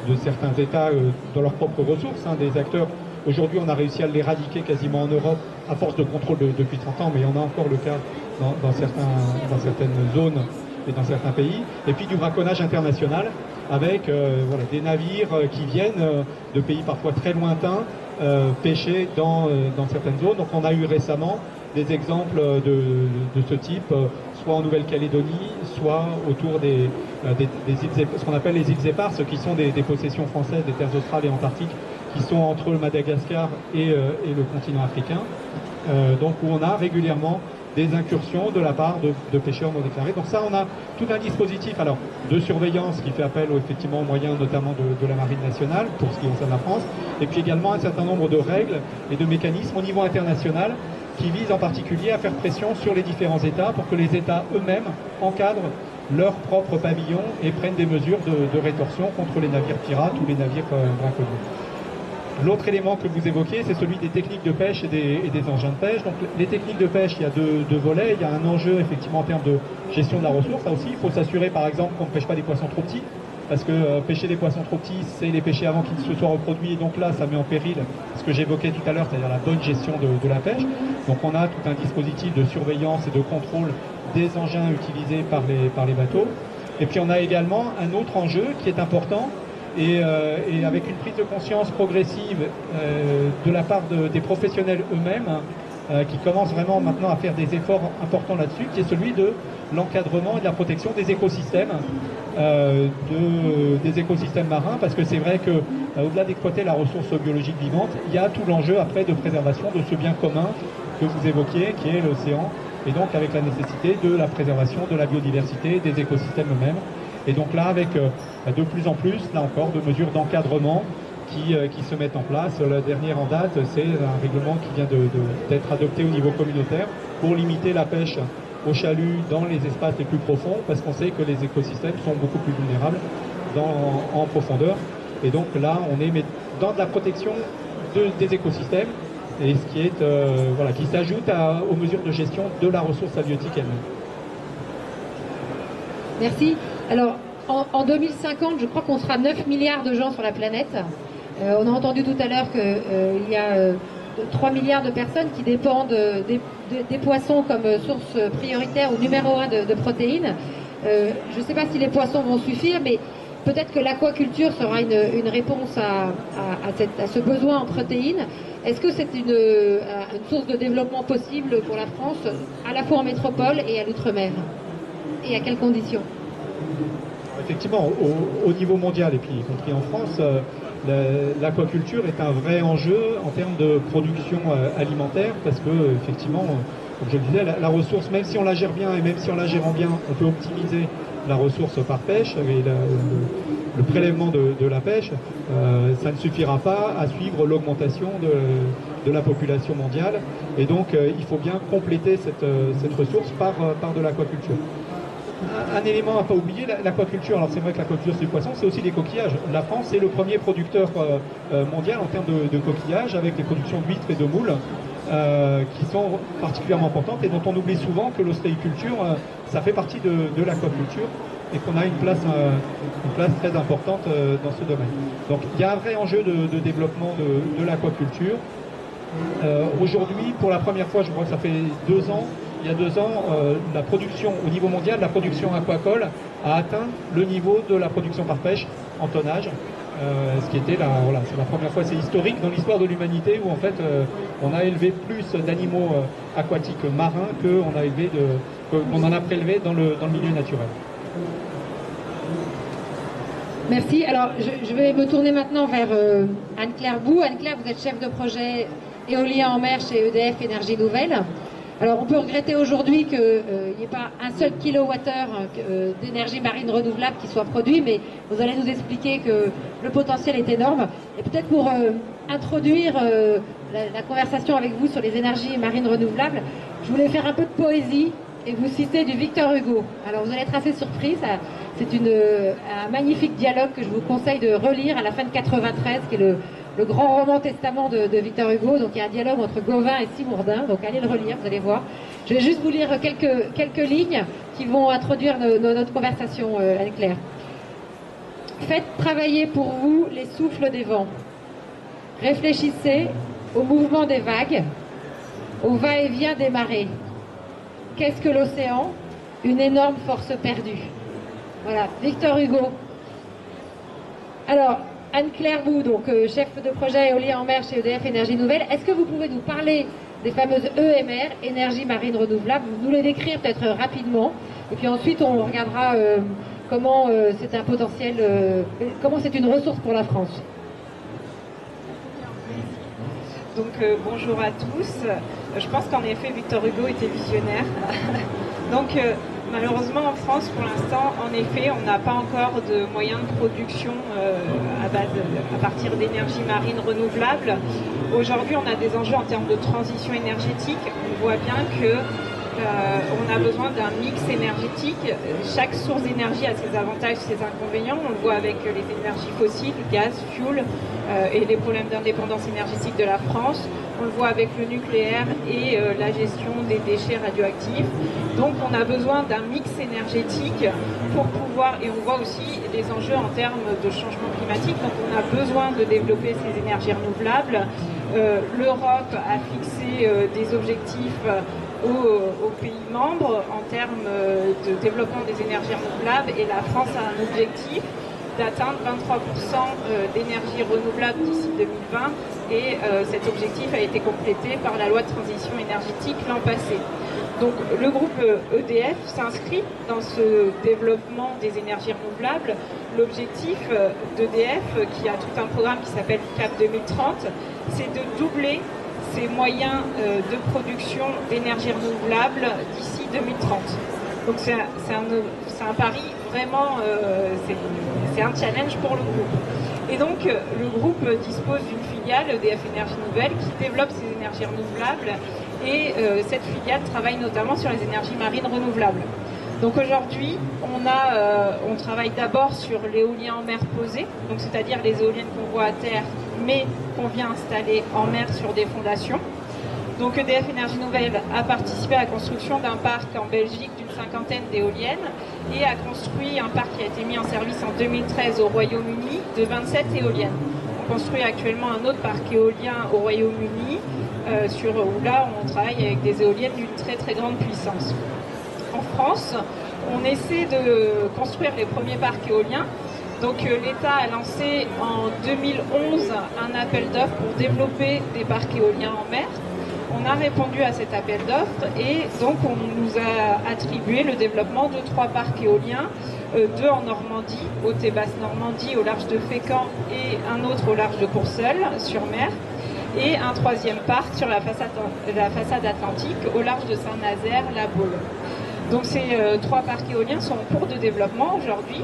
de certains États dans leurs propres ressources, des acteurs. Aujourd'hui, on a réussi à l'éradiquer quasiment en Europe, à force de contrôle depuis 30 ans, mais on a encore le cas dans certaines zones et dans certains pays. Et puis du braconnage international, avec voilà, des navires qui viennent de pays parfois très lointains, pêcher dans certaines zones. Donc on a eu récemment des exemples de ce type, soit en Nouvelle-Calédonie, soit autour des îles, ce qu'on appelle les îles éparses, qui sont des possessions françaises des terres australes et antarctiques, qui sont entre le Madagascar et le continent africain, donc où on a régulièrement des incursions de la part de pêcheurs non déclarés. Donc ça, on a tout un dispositif alors, de surveillance qui fait appel effectivement aux moyens notamment de la Marine nationale, pour ce qui concerne la France, et puis également un certain nombre de règles et de mécanismes au niveau international qui visent en particulier à faire pression sur les différents États pour que les États eux-mêmes encadrent leur propre pavillon et prennent des mesures de rétorsion contre les navires pirates ou les navires braconniers. L'autre élément que vous évoquez, c'est celui des techniques de pêche et des engins de pêche. Donc les techniques de pêche, il y a deux volets. Il y a un enjeu effectivement en termes de gestion de la ressource. Là aussi, il faut s'assurer par exemple qu'on ne pêche pas des poissons trop petits, parce que pêcher des poissons trop petits, c'est les pêcher avant qu'ils ne se soient reproduits. Et donc là, ça met en péril ce que j'évoquais tout à l'heure, c'est-à-dire la bonne gestion de la pêche. Donc on a tout un dispositif de surveillance et de contrôle des engins utilisés par les bateaux. Et puis on a également un autre enjeu qui est important, et avec une prise de conscience progressive de la part des professionnels eux-mêmes, qui commencent vraiment maintenant à faire des efforts importants là-dessus, qui est celui de l'encadrement et de la protection des écosystèmes, des écosystèmes marins, parce que c'est vrai que au-delà d'exploiter la ressource biologique vivante, il y a tout l'enjeu après de préservation de ce bien commun que vous évoquiez, qui est l'océan, et donc avec la nécessité de la préservation de la biodiversité, des écosystèmes eux-mêmes. Et donc là, avec de plus en plus, là encore, de mesures d'encadrement qui se mettent en place. La dernière en date, c'est un règlement qui vient d'être adopté au niveau communautaire pour limiter la pêche au chalut dans les espaces les plus profonds, parce qu'on sait que les écosystèmes sont beaucoup plus vulnérables en profondeur. Et donc là, on est dans de la protection des écosystèmes, et ce qui est voilà, qui s'ajoute aux mesures de gestion de la ressource halieutique elle-même. Merci. Alors, en 2050, je crois qu'on sera 9 milliards de gens sur la planète. On a entendu tout à l'heure qu'il y a 3 milliards de personnes qui dépendent des poissons comme source prioritaire ou numéro 1 de protéines. Je ne sais pas si les poissons vont suffire, mais peut-être que l'aquaculture sera une réponse à ce besoin en protéines. Est-ce que c'est une source de développement possible pour la France, à la fois en métropole et à l'outre-mer? Et à quelles conditions? Effectivement, au niveau mondial, et puis y compris en France, l'aquaculture est un vrai enjeu en termes de production alimentaire, parce que, effectivement, comme je le disais, la ressource, même si on la gère bien et même si on la gère bien, on peut optimiser la ressource par pêche et le prélèvement de la pêche, ça ne suffira pas à suivre l'augmentation de la population mondiale. Et donc, il faut bien compléter cette ressource par de l'aquaculture. Un élément à ne pas oublier, l'aquaculture, alors c'est vrai que l'aquaculture c'est du poisson, c'est aussi des coquillages. La France est le premier producteur mondial en termes de coquillages, avec les productions d'huîtres et de moules qui sont particulièrement importantes et dont on oublie souvent que l'ostréiculture, ça fait partie de l'aquaculture et qu'on a une place très importante dans ce domaine. Donc il y a un vrai enjeu de développement de l'aquaculture. Aujourd'hui, pour la première fois, je crois que ça fait 2 ans, il y a 2 ans, la production au niveau mondial, la production aquacole a atteint le niveau de la production par pêche en tonnage, ce qui était voilà, c'est la première fois, c'est historique dans l'histoire de l'humanité où en fait on a élevé plus d'animaux aquatiques marins qu'on en a prélevé dans le milieu naturel. Merci. Alors, je vais me tourner maintenant vers Anne-Claire Bou. Anne-Claire, vous êtes chef de projet éolien en mer chez EDF Énergie Nouvelle. Alors on peut regretter aujourd'hui qu'il n'y ait pas un seul kilowattheure d'énergie marine renouvelable qui soit produit, mais vous allez nous expliquer que le potentiel est énorme. Et peut-être pour introduire la conversation avec vous sur les énergies marines renouvelables, je voulais faire un peu de poésie et vous citer du Victor Hugo. Alors vous allez être assez surpris, c'est un magnifique dialogue que je vous conseille de relire à la fin de 93, qui est le grand roman testament de Victor Hugo. Donc il y a un dialogue entre Gauvin et Simondin, donc allez le relire, vous allez voir. Je vais juste vous lire quelques lignes qui vont introduire notre conversation, Anne-Claire. Faites travailler pour vous les souffles des vents. Réfléchissez au mouvement des vagues, au va-et-vient des marées. Qu'est-ce que l'océan? Une énorme force perdue. Voilà, Victor Hugo. Alors, Anne-Claire Bou, donc chef de projet éolien en mer chez EDF Énergie Nouvelle, est-ce que vous pouvez nous parler des fameuses EMR, énergie marine renouvelable, nous les décrire peut-être rapidement, et puis ensuite on regardera comment c'est un potentiel, comment c'est une ressource pour la France. Donc bonjour à tous. Je pense qu'en effet Victor Hugo était visionnaire. Donc malheureusement en France pour l'instant, en effet, on n'a pas encore de moyens de production à partir d'énergie marine renouvelable. Aujourd'hui, on a des enjeux en termes de transition énergétique. On voit bien que on a besoin d'un mix énergétique. Chaque source d'énergie a ses avantages, ses inconvénients. On le voit avec les énergies fossiles, gaz, fuel, et les problèmes d'indépendance énergétique de la France. On le voit avec le nucléaire et la gestion des déchets radioactifs. Donc on a besoin d'un mix énergétique pour pouvoir, et on voit aussi les enjeux en termes de changement climatique, donc on a besoin de développer ces énergies renouvelables. L'Europe a fixé des objectifs aux pays membres en termes de développement des énergies renouvelables, et la France a un objectif d'atteindre 23% d'énergie renouvelable d'ici 2020, et cet objectif a été complété par la loi de transition énergétique l'an passé. Donc le groupe EDF s'inscrit dans ce développement des énergies renouvelables. L'objectif d'EDF, qui a tout un programme qui s'appelle CAP 2030, c'est de doubler ses moyens de production d'énergie renouvelable d'ici 2030. Donc c'est un pari vraiment, c'est un challenge pour le groupe. Et donc le groupe dispose d'une filiale, EDF Énergie Nouvelle, qui développe ces énergies renouvelables, et cette filiale travaille notamment sur les énergies marines renouvelables. Donc aujourd'hui, on travaille d'abord sur l'éolien en mer posé, donc c'est-à-dire les éoliennes qu'on voit à terre, mais qu'on vient installer en mer sur des fondations. Donc EDF Énergie Nouvelle a participé à la construction d'un parc en Belgique d'une 50aine d'éoliennes, et a construit un parc qui a été mis en service en 2013 au Royaume-Uni de 27 éoliennes. On construit actuellement un autre parc éolien au Royaume-Uni, où là on travaille avec des éoliennes d'une très très grande puissance. En France, on essaie de construire les premiers parcs éoliens. Donc l'État a lancé en 2011 un appel d'offres pour développer des parcs éoliens en mer. On a répondu à cet appel d'offres, et donc on nous a attribué le développement de 3 parcs éoliens, 2 en Normandie, Haute et Basse Normandie, au large de Fécamp, et un autre au large de Courseulles, sur mer, et un 3e parc sur la façade atlantique, au large de Saint-Nazaire, La Baule. Donc ces 3 parcs éoliens sont en cours de développement aujourd'hui.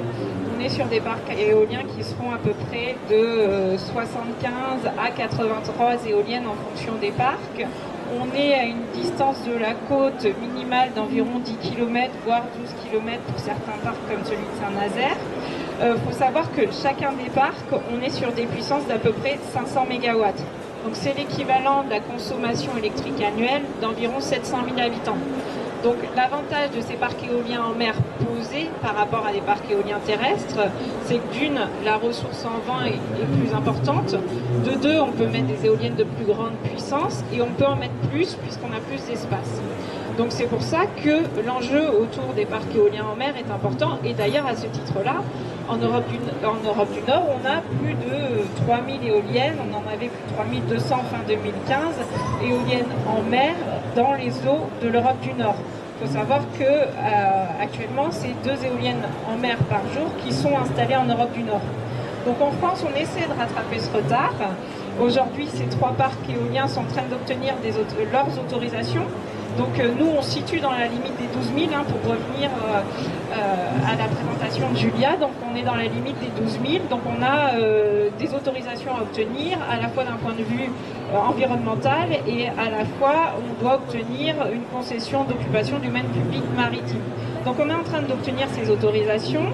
On est sur des parcs éoliens qui seront à peu près de 75 à 83 éoliennes en fonction des parcs. On est à une distance de la côte minimale d'environ 10 km, voire 12 km pour certains parcs comme celui de Saint-Nazaire. Faut savoir que chacun des parcs, on est sur des puissances d'à peu près 500 MW. Donc c'est l'équivalent de la consommation électrique annuelle d'environ 700 000 habitants. Donc l'avantage de ces parcs éoliens en mer posés par rapport à des parcs éoliens terrestres, c'est que d'une, la ressource en vent est plus importante, de deux, on peut mettre des éoliennes de plus grande puissance, et on peut en mettre plus puisqu'on a plus d'espace. Donc c'est pour ça que l'enjeu autour des parcs éoliens en mer est important, et d'ailleurs à ce titre-là, en Europe du Nord, on a plus de 3000 éoliennes, on en avait plus de 3200 fin 2015, éoliennes en mer dans les eaux de l'Europe du Nord. Il faut savoir que actuellement, c'est 2 éoliennes en mer par jour qui sont installées en Europe du Nord. Donc en France, on essaie de rattraper ce retard. Aujourd'hui, ces 3 parcs éoliens sont en train d'obtenir leurs autorisations. Donc nous, on se situe dans la limite des 12 000 pour revenir à la présentation de Julia. Donc on est dans la limite des 12 000. Donc on a des autorisations à obtenir, à la fois d'un point de vue environnemental et à la fois on doit obtenir une concession d'occupation du domaine public maritime. Donc on est en train d'obtenir ces autorisations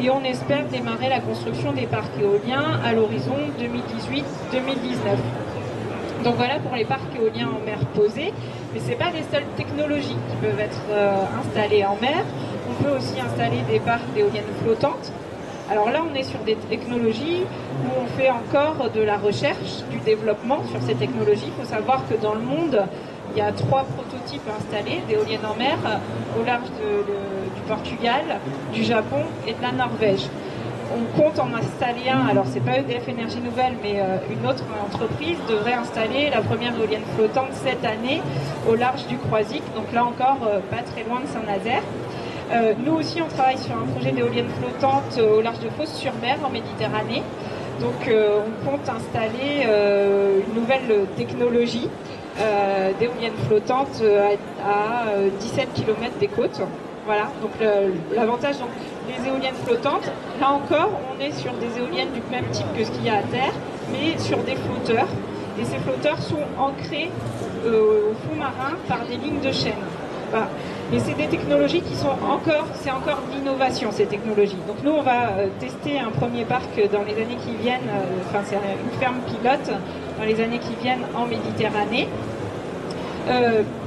et on espère démarrer la construction des parcs éoliens à l'horizon 2018-2019. Donc voilà pour les parcs éoliens en mer posés, mais ce n'est pas les seules technologies qui peuvent être installées en mer. On peut aussi installer des parcs d'éoliennes flottantes. Alors là, on est sur des technologies où on fait encore de la recherche, du développement sur ces technologies. Il faut savoir que dans le monde, il y a 3 prototypes installés d'éoliennes en mer au large du Portugal, du Japon et de la Norvège. On compte en installer un, alors c'est pas EDF Énergie Nouvelle, mais une autre entreprise devrait installer la première éolienne flottante cette année au large du Croisic, donc là encore pas très loin de Saint-Nazaire. Nous aussi on travaille sur un projet d'éolienne flottante au large de Fos-sur-Mer en Méditerranée. Donc on compte installer une nouvelle technologie d'éoliennes flottantes à 17 km des côtes. Voilà, donc l'avantage, donc les éoliennes flottantes, là encore, on est sur des éoliennes du même type que ce qu'il y a à terre, mais sur des flotteurs. Et ces flotteurs sont ancrés au fond marin par des lignes de chaîne. Voilà. Mais c'est des technologies qui sont c'est encore de l'innovation, ces technologies. Donc nous, on va tester un premier parc dans les années qui viennent, c'est une ferme pilote dans les années qui viennent en Méditerranée.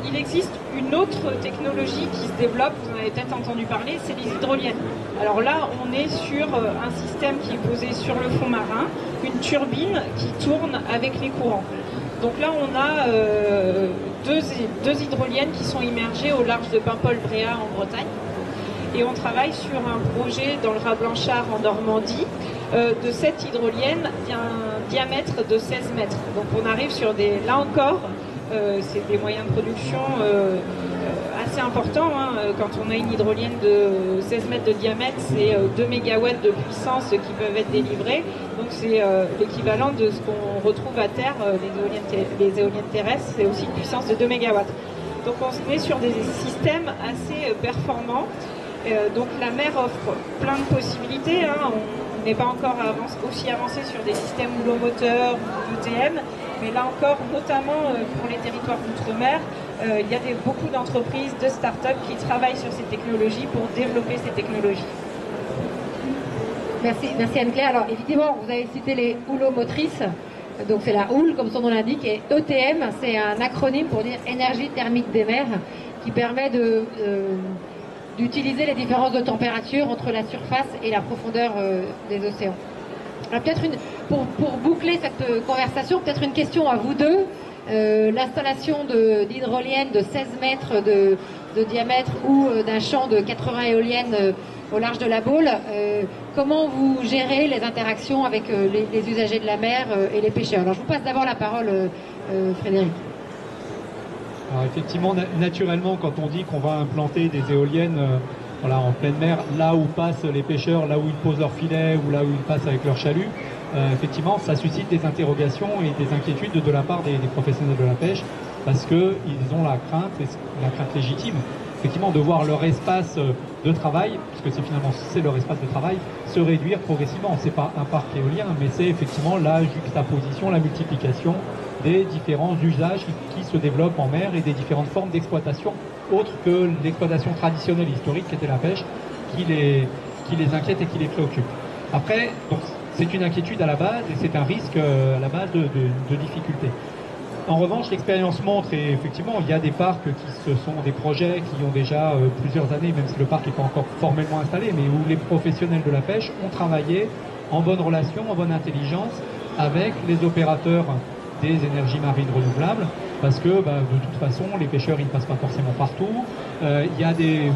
Il existe une autre technologie qui se développe, vous en avez peut-être entendu parler, c'est les hydroliennes. Alors là, on est sur un système qui est posé sur le fond marin, une turbine qui tourne avec les courants. Donc là, on a deux hydroliennes qui sont immergées au large de Paimpol-Bréhat en Bretagne. Et on travaille sur un projet dans le Raz Blanchard en Normandie de 7 hydroliennes d'un diamètre de 16 mètres. Donc on arrive sur là encore, c'est des moyens de production assez importants. Quand on a une hydrolienne de 16 mètres de diamètre, c'est 2 mégawatts de puissance qui peuvent être délivrés. Donc c'est l'équivalent de ce qu'on retrouve à terre, les éoliennes terrestres, c'est aussi une puissance de 2 mégawatts. Donc on est sur des systèmes assez performants. Donc la mer offre plein de possibilités. On n'est pas encore aussi avancé sur des systèmes houlomoteur ou d'ETM, mais là encore, notamment pour les territoires d'outre-mer, il y a beaucoup d'entreprises, de start-up qui travaillent sur ces technologies pour développer ces technologies. Merci Anne-Claire. Alors évidemment, vous avez cité les houlomotrices, donc c'est la houle comme son nom l'indique, et ETM, c'est un acronyme pour dire énergie thermique des mers, qui permet d'utiliser les différences de température entre la surface et la profondeur des océans. Alors peut-être pour boucler cette conversation, peut-être une question à vous deux. L'installation d'hydroliennes de 16 mètres de diamètre ou d'un champ de 80 éoliennes au large de la Baule, comment vous gérez les interactions avec les usagers de la mer et les pêcheurs? Alors je vous passe d'abord la parole, Frédéric. Alors effectivement, naturellement, quand on dit qu'on va implanter des éoliennes en pleine mer, là où passent les pêcheurs, là où ils posent leur filet ou là où ils passent avec leur chalut, effectivement, ça suscite des interrogations et des inquiétudes de la part des professionnels de la pêche, parce qu'ils ont la crainte légitime, effectivement, de voir leur espace de travail, puisque c'est leur espace de travail, se réduire progressivement. C'est pas un parc éolien, mais c'est effectivement la juxtaposition, la multiplication des différents usages qui se développent en mer et des différentes formes d'exploitation autres que l'exploitation traditionnelle historique qui était la pêche, qui les inquiète et qui les préoccupe. Après, c'est une inquiétude à la base et c'est un risque à la base de difficulté. En revanche, l'expérience montre, et effectivement, il y a des parcs qui sont des projets qui ont déjà plusieurs années, même si le parc n'est pas encore formellement installé, mais où les professionnels de la pêche ont travaillé en bonne relation, en bonne intelligence avec les opérateurs des énergies marines renouvelables, parce que de toute façon, les pêcheurs, ils ne passent pas forcément partout. Il y a des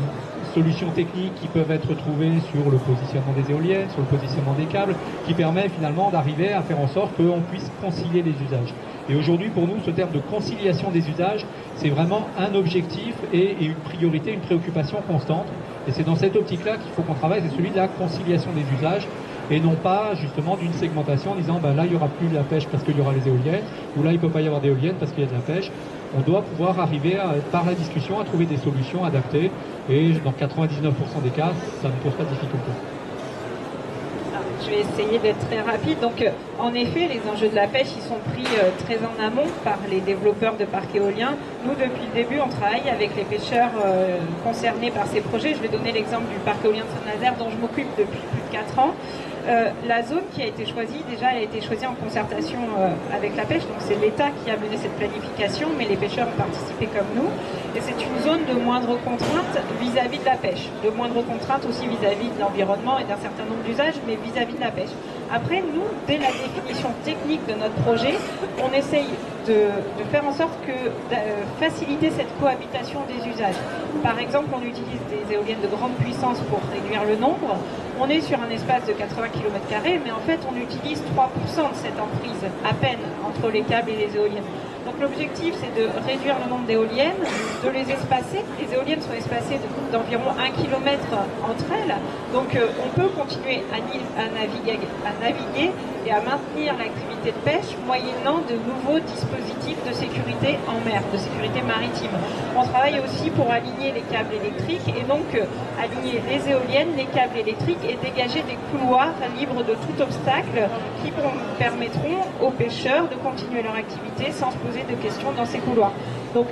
solutions techniques qui peuvent être trouvées sur le positionnement des éoliennes, sur le positionnement des câbles, qui permet finalement d'arriver à faire en sorte qu'on puisse concilier les usages. Et aujourd'hui, pour nous, ce terme de conciliation des usages, c'est vraiment un objectif et une priorité, une préoccupation constante. Et c'est dans cette optique-là qu'il faut qu'on travaille, c'est celui de la conciliation des usages, et non pas justement d'une segmentation en disant là il n'y aura plus de la pêche parce qu'il y aura les éoliennes, ou là il ne peut pas y avoir d'éoliennes parce qu'il y a de la pêche. on doit pouvoir arriver par la discussion à trouver des solutions adaptées et dans 99% des cas, ça ne pose pas de difficulté. Je vais essayer d'être très rapide. Donc, en effet, les enjeux de la pêche, ils sont pris très en amont par les développeurs de parcs éoliens. Nous, depuis le début, on travaille avec les pêcheurs concernés par ces projets. Je vais donner l'exemple du parc éolien de Saint-Nazaire, dont je m'occupe depuis plus de 4 ans. La zone qui a été choisie, déjà, elle a été choisie en concertation avec la pêche. Donc, c'est l'État qui a mené cette planification, mais les pêcheurs ont participé comme nous. Et c'est une zone de moindre contrainte vis-à-vis de la pêche. De moindre contrainte aussi vis-à-vis de l'environnement et d'un certain nombre d'usages, mais vis-à-vis de la pêche. Après, nous, dès la définition technique de notre projet, on essaye de faire en sorte que faciliter cette cohabitation des usages. Par exemple, on utilise des éoliennes de grande puissance pour réduire le nombre. On est sur un espace de 80 km², mais en fait, on utilise 3% de cette emprise, à peine, entre les câbles et les éoliennes. Donc l'objectif, c'est de réduire le nombre d'éoliennes, de les espacer. Les éoliennes sont espacées d'environ 1 km entre elles. Donc on peut continuer à naviguer et à maintenir l'activité de pêche moyennant de nouveaux dispositifs de sécurité en mer, de sécurité maritime. On travaille aussi pour aligner les câbles électriques et donc aligner les éoliennes, les câbles électriques et dégager des couloirs libres de tout obstacle qui permettront aux pêcheurs de continuer leur activité sans se poser de questions dans ces couloirs. Donc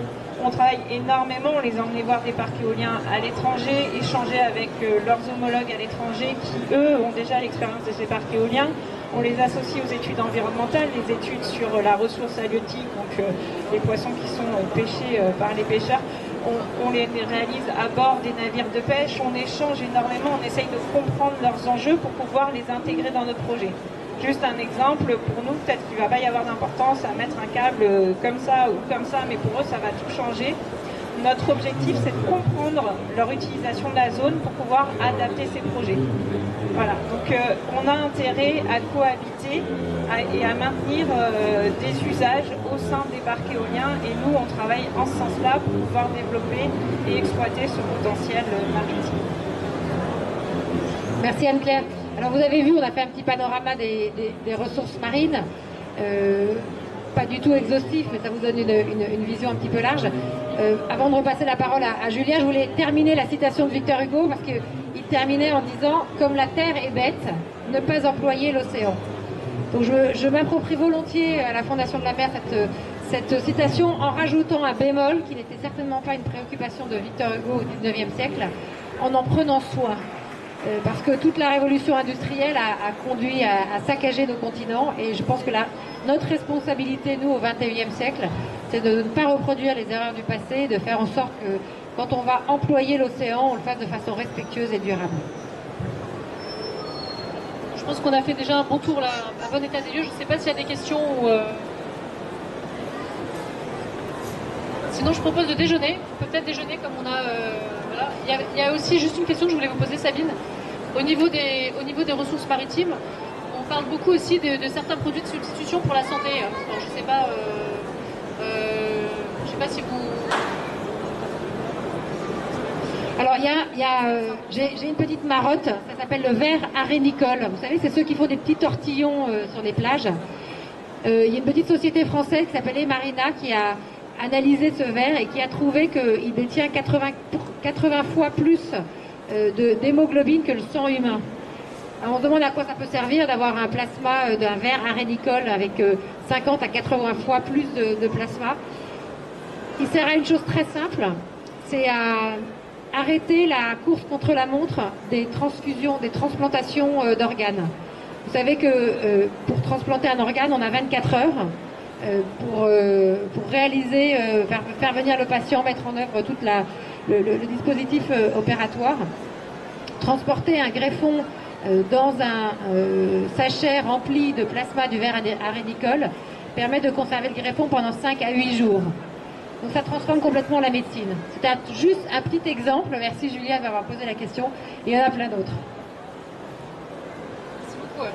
on travaille énormément, on les emmène voir des parcs éoliens à l'étranger, échanger avec leurs homologues à l'étranger qui, eux, ont déjà l'expérience de ces parcs éoliens. On les associe aux études environnementales, les études sur la ressource halieutique, donc les poissons qui sont pêchés par les pêcheurs. On les réalise à bord des navires de pêche, on échange énormément, on essaye de comprendre leurs enjeux pour pouvoir les intégrer dans notre projet. Juste un exemple, pour nous, peut-être qu'il ne va pas y avoir d'importance à mettre un câble comme ça ou comme ça, mais pour eux, ça va tout changer. Notre objectif, c'est de comprendre leur utilisation de la zone pour pouvoir adapter ces projets. Voilà, donc on a intérêt à cohabiter et à maintenir des usages au sein des parcs éoliens et nous, on travaille en ce sens-là pour pouvoir développer et exploiter ce potentiel maritime. Merci Anne-Claire. Alors vous avez vu, on a fait un petit panorama des ressources marines, pas du tout exhaustif, mais ça vous donne une vision un petit peu large. Avant de repasser la parole à Julien, je voulais terminer la citation de Victor Hugo, parce qu'il terminait en disant « Comme la terre est bête, ne pas employer l'océan ». Donc je m'approprie volontiers à la Fondation de la mer cette citation en rajoutant un bémol, qui n'était certainement pas une préoccupation de Victor Hugo au XIXe siècle, en prenant soin. Parce que toute la révolution industrielle a conduit à saccager nos continents et je pense que notre responsabilité, nous, au XXIe siècle, c'est de ne pas reproduire les erreurs du passé, de faire en sorte que quand on va employer l'océan, on le fasse de façon respectueuse et durable. Je pense qu'on a fait déjà un bon tour, là, un bon état des lieux. Je ne sais pas s'il y a des questions ou... Sinon, je propose de déjeuner. On peut peut-être déjeuner comme on a... voilà. Il y a aussi juste une question que je voulais vous poser, Sabine. Au niveau des ressources maritimes, on parle beaucoup aussi de certains produits de substitution pour la santé. Alors, je ne sais pas si vous... Alors, j'ai une petite marotte, ça s'appelle le ver arénicole. Vous savez, c'est ceux qui font des petits tortillons sur les plages. Il y a une petite société française qui s'appelle Emarina qui a analysé ce ver et qui a trouvé qu'il détient 80 fois plus d'hémoglobine que le sang humain. Alors on se demande à quoi ça peut servir d'avoir un plasma d'un ver arénicole avec 50 à 80 fois plus de plasma. Il sert à une chose très simple, c'est à arrêter la course contre la montre des transfusions, des transplantations d'organes. Vous savez que pour transplanter un organe, on a 24 heures pour réaliser, faire venir le patient, mettre en œuvre tout le dispositif opératoire. Transporter un greffon dans un sachet rempli de plasma du ver arénicole permet de conserver le greffon pendant 5 à 8 jours. Donc ça transforme complètement la médecine. C'est juste un petit exemple. Merci Julia d'avoir posé la question. Il y en a plein d'autres. Merci beaucoup.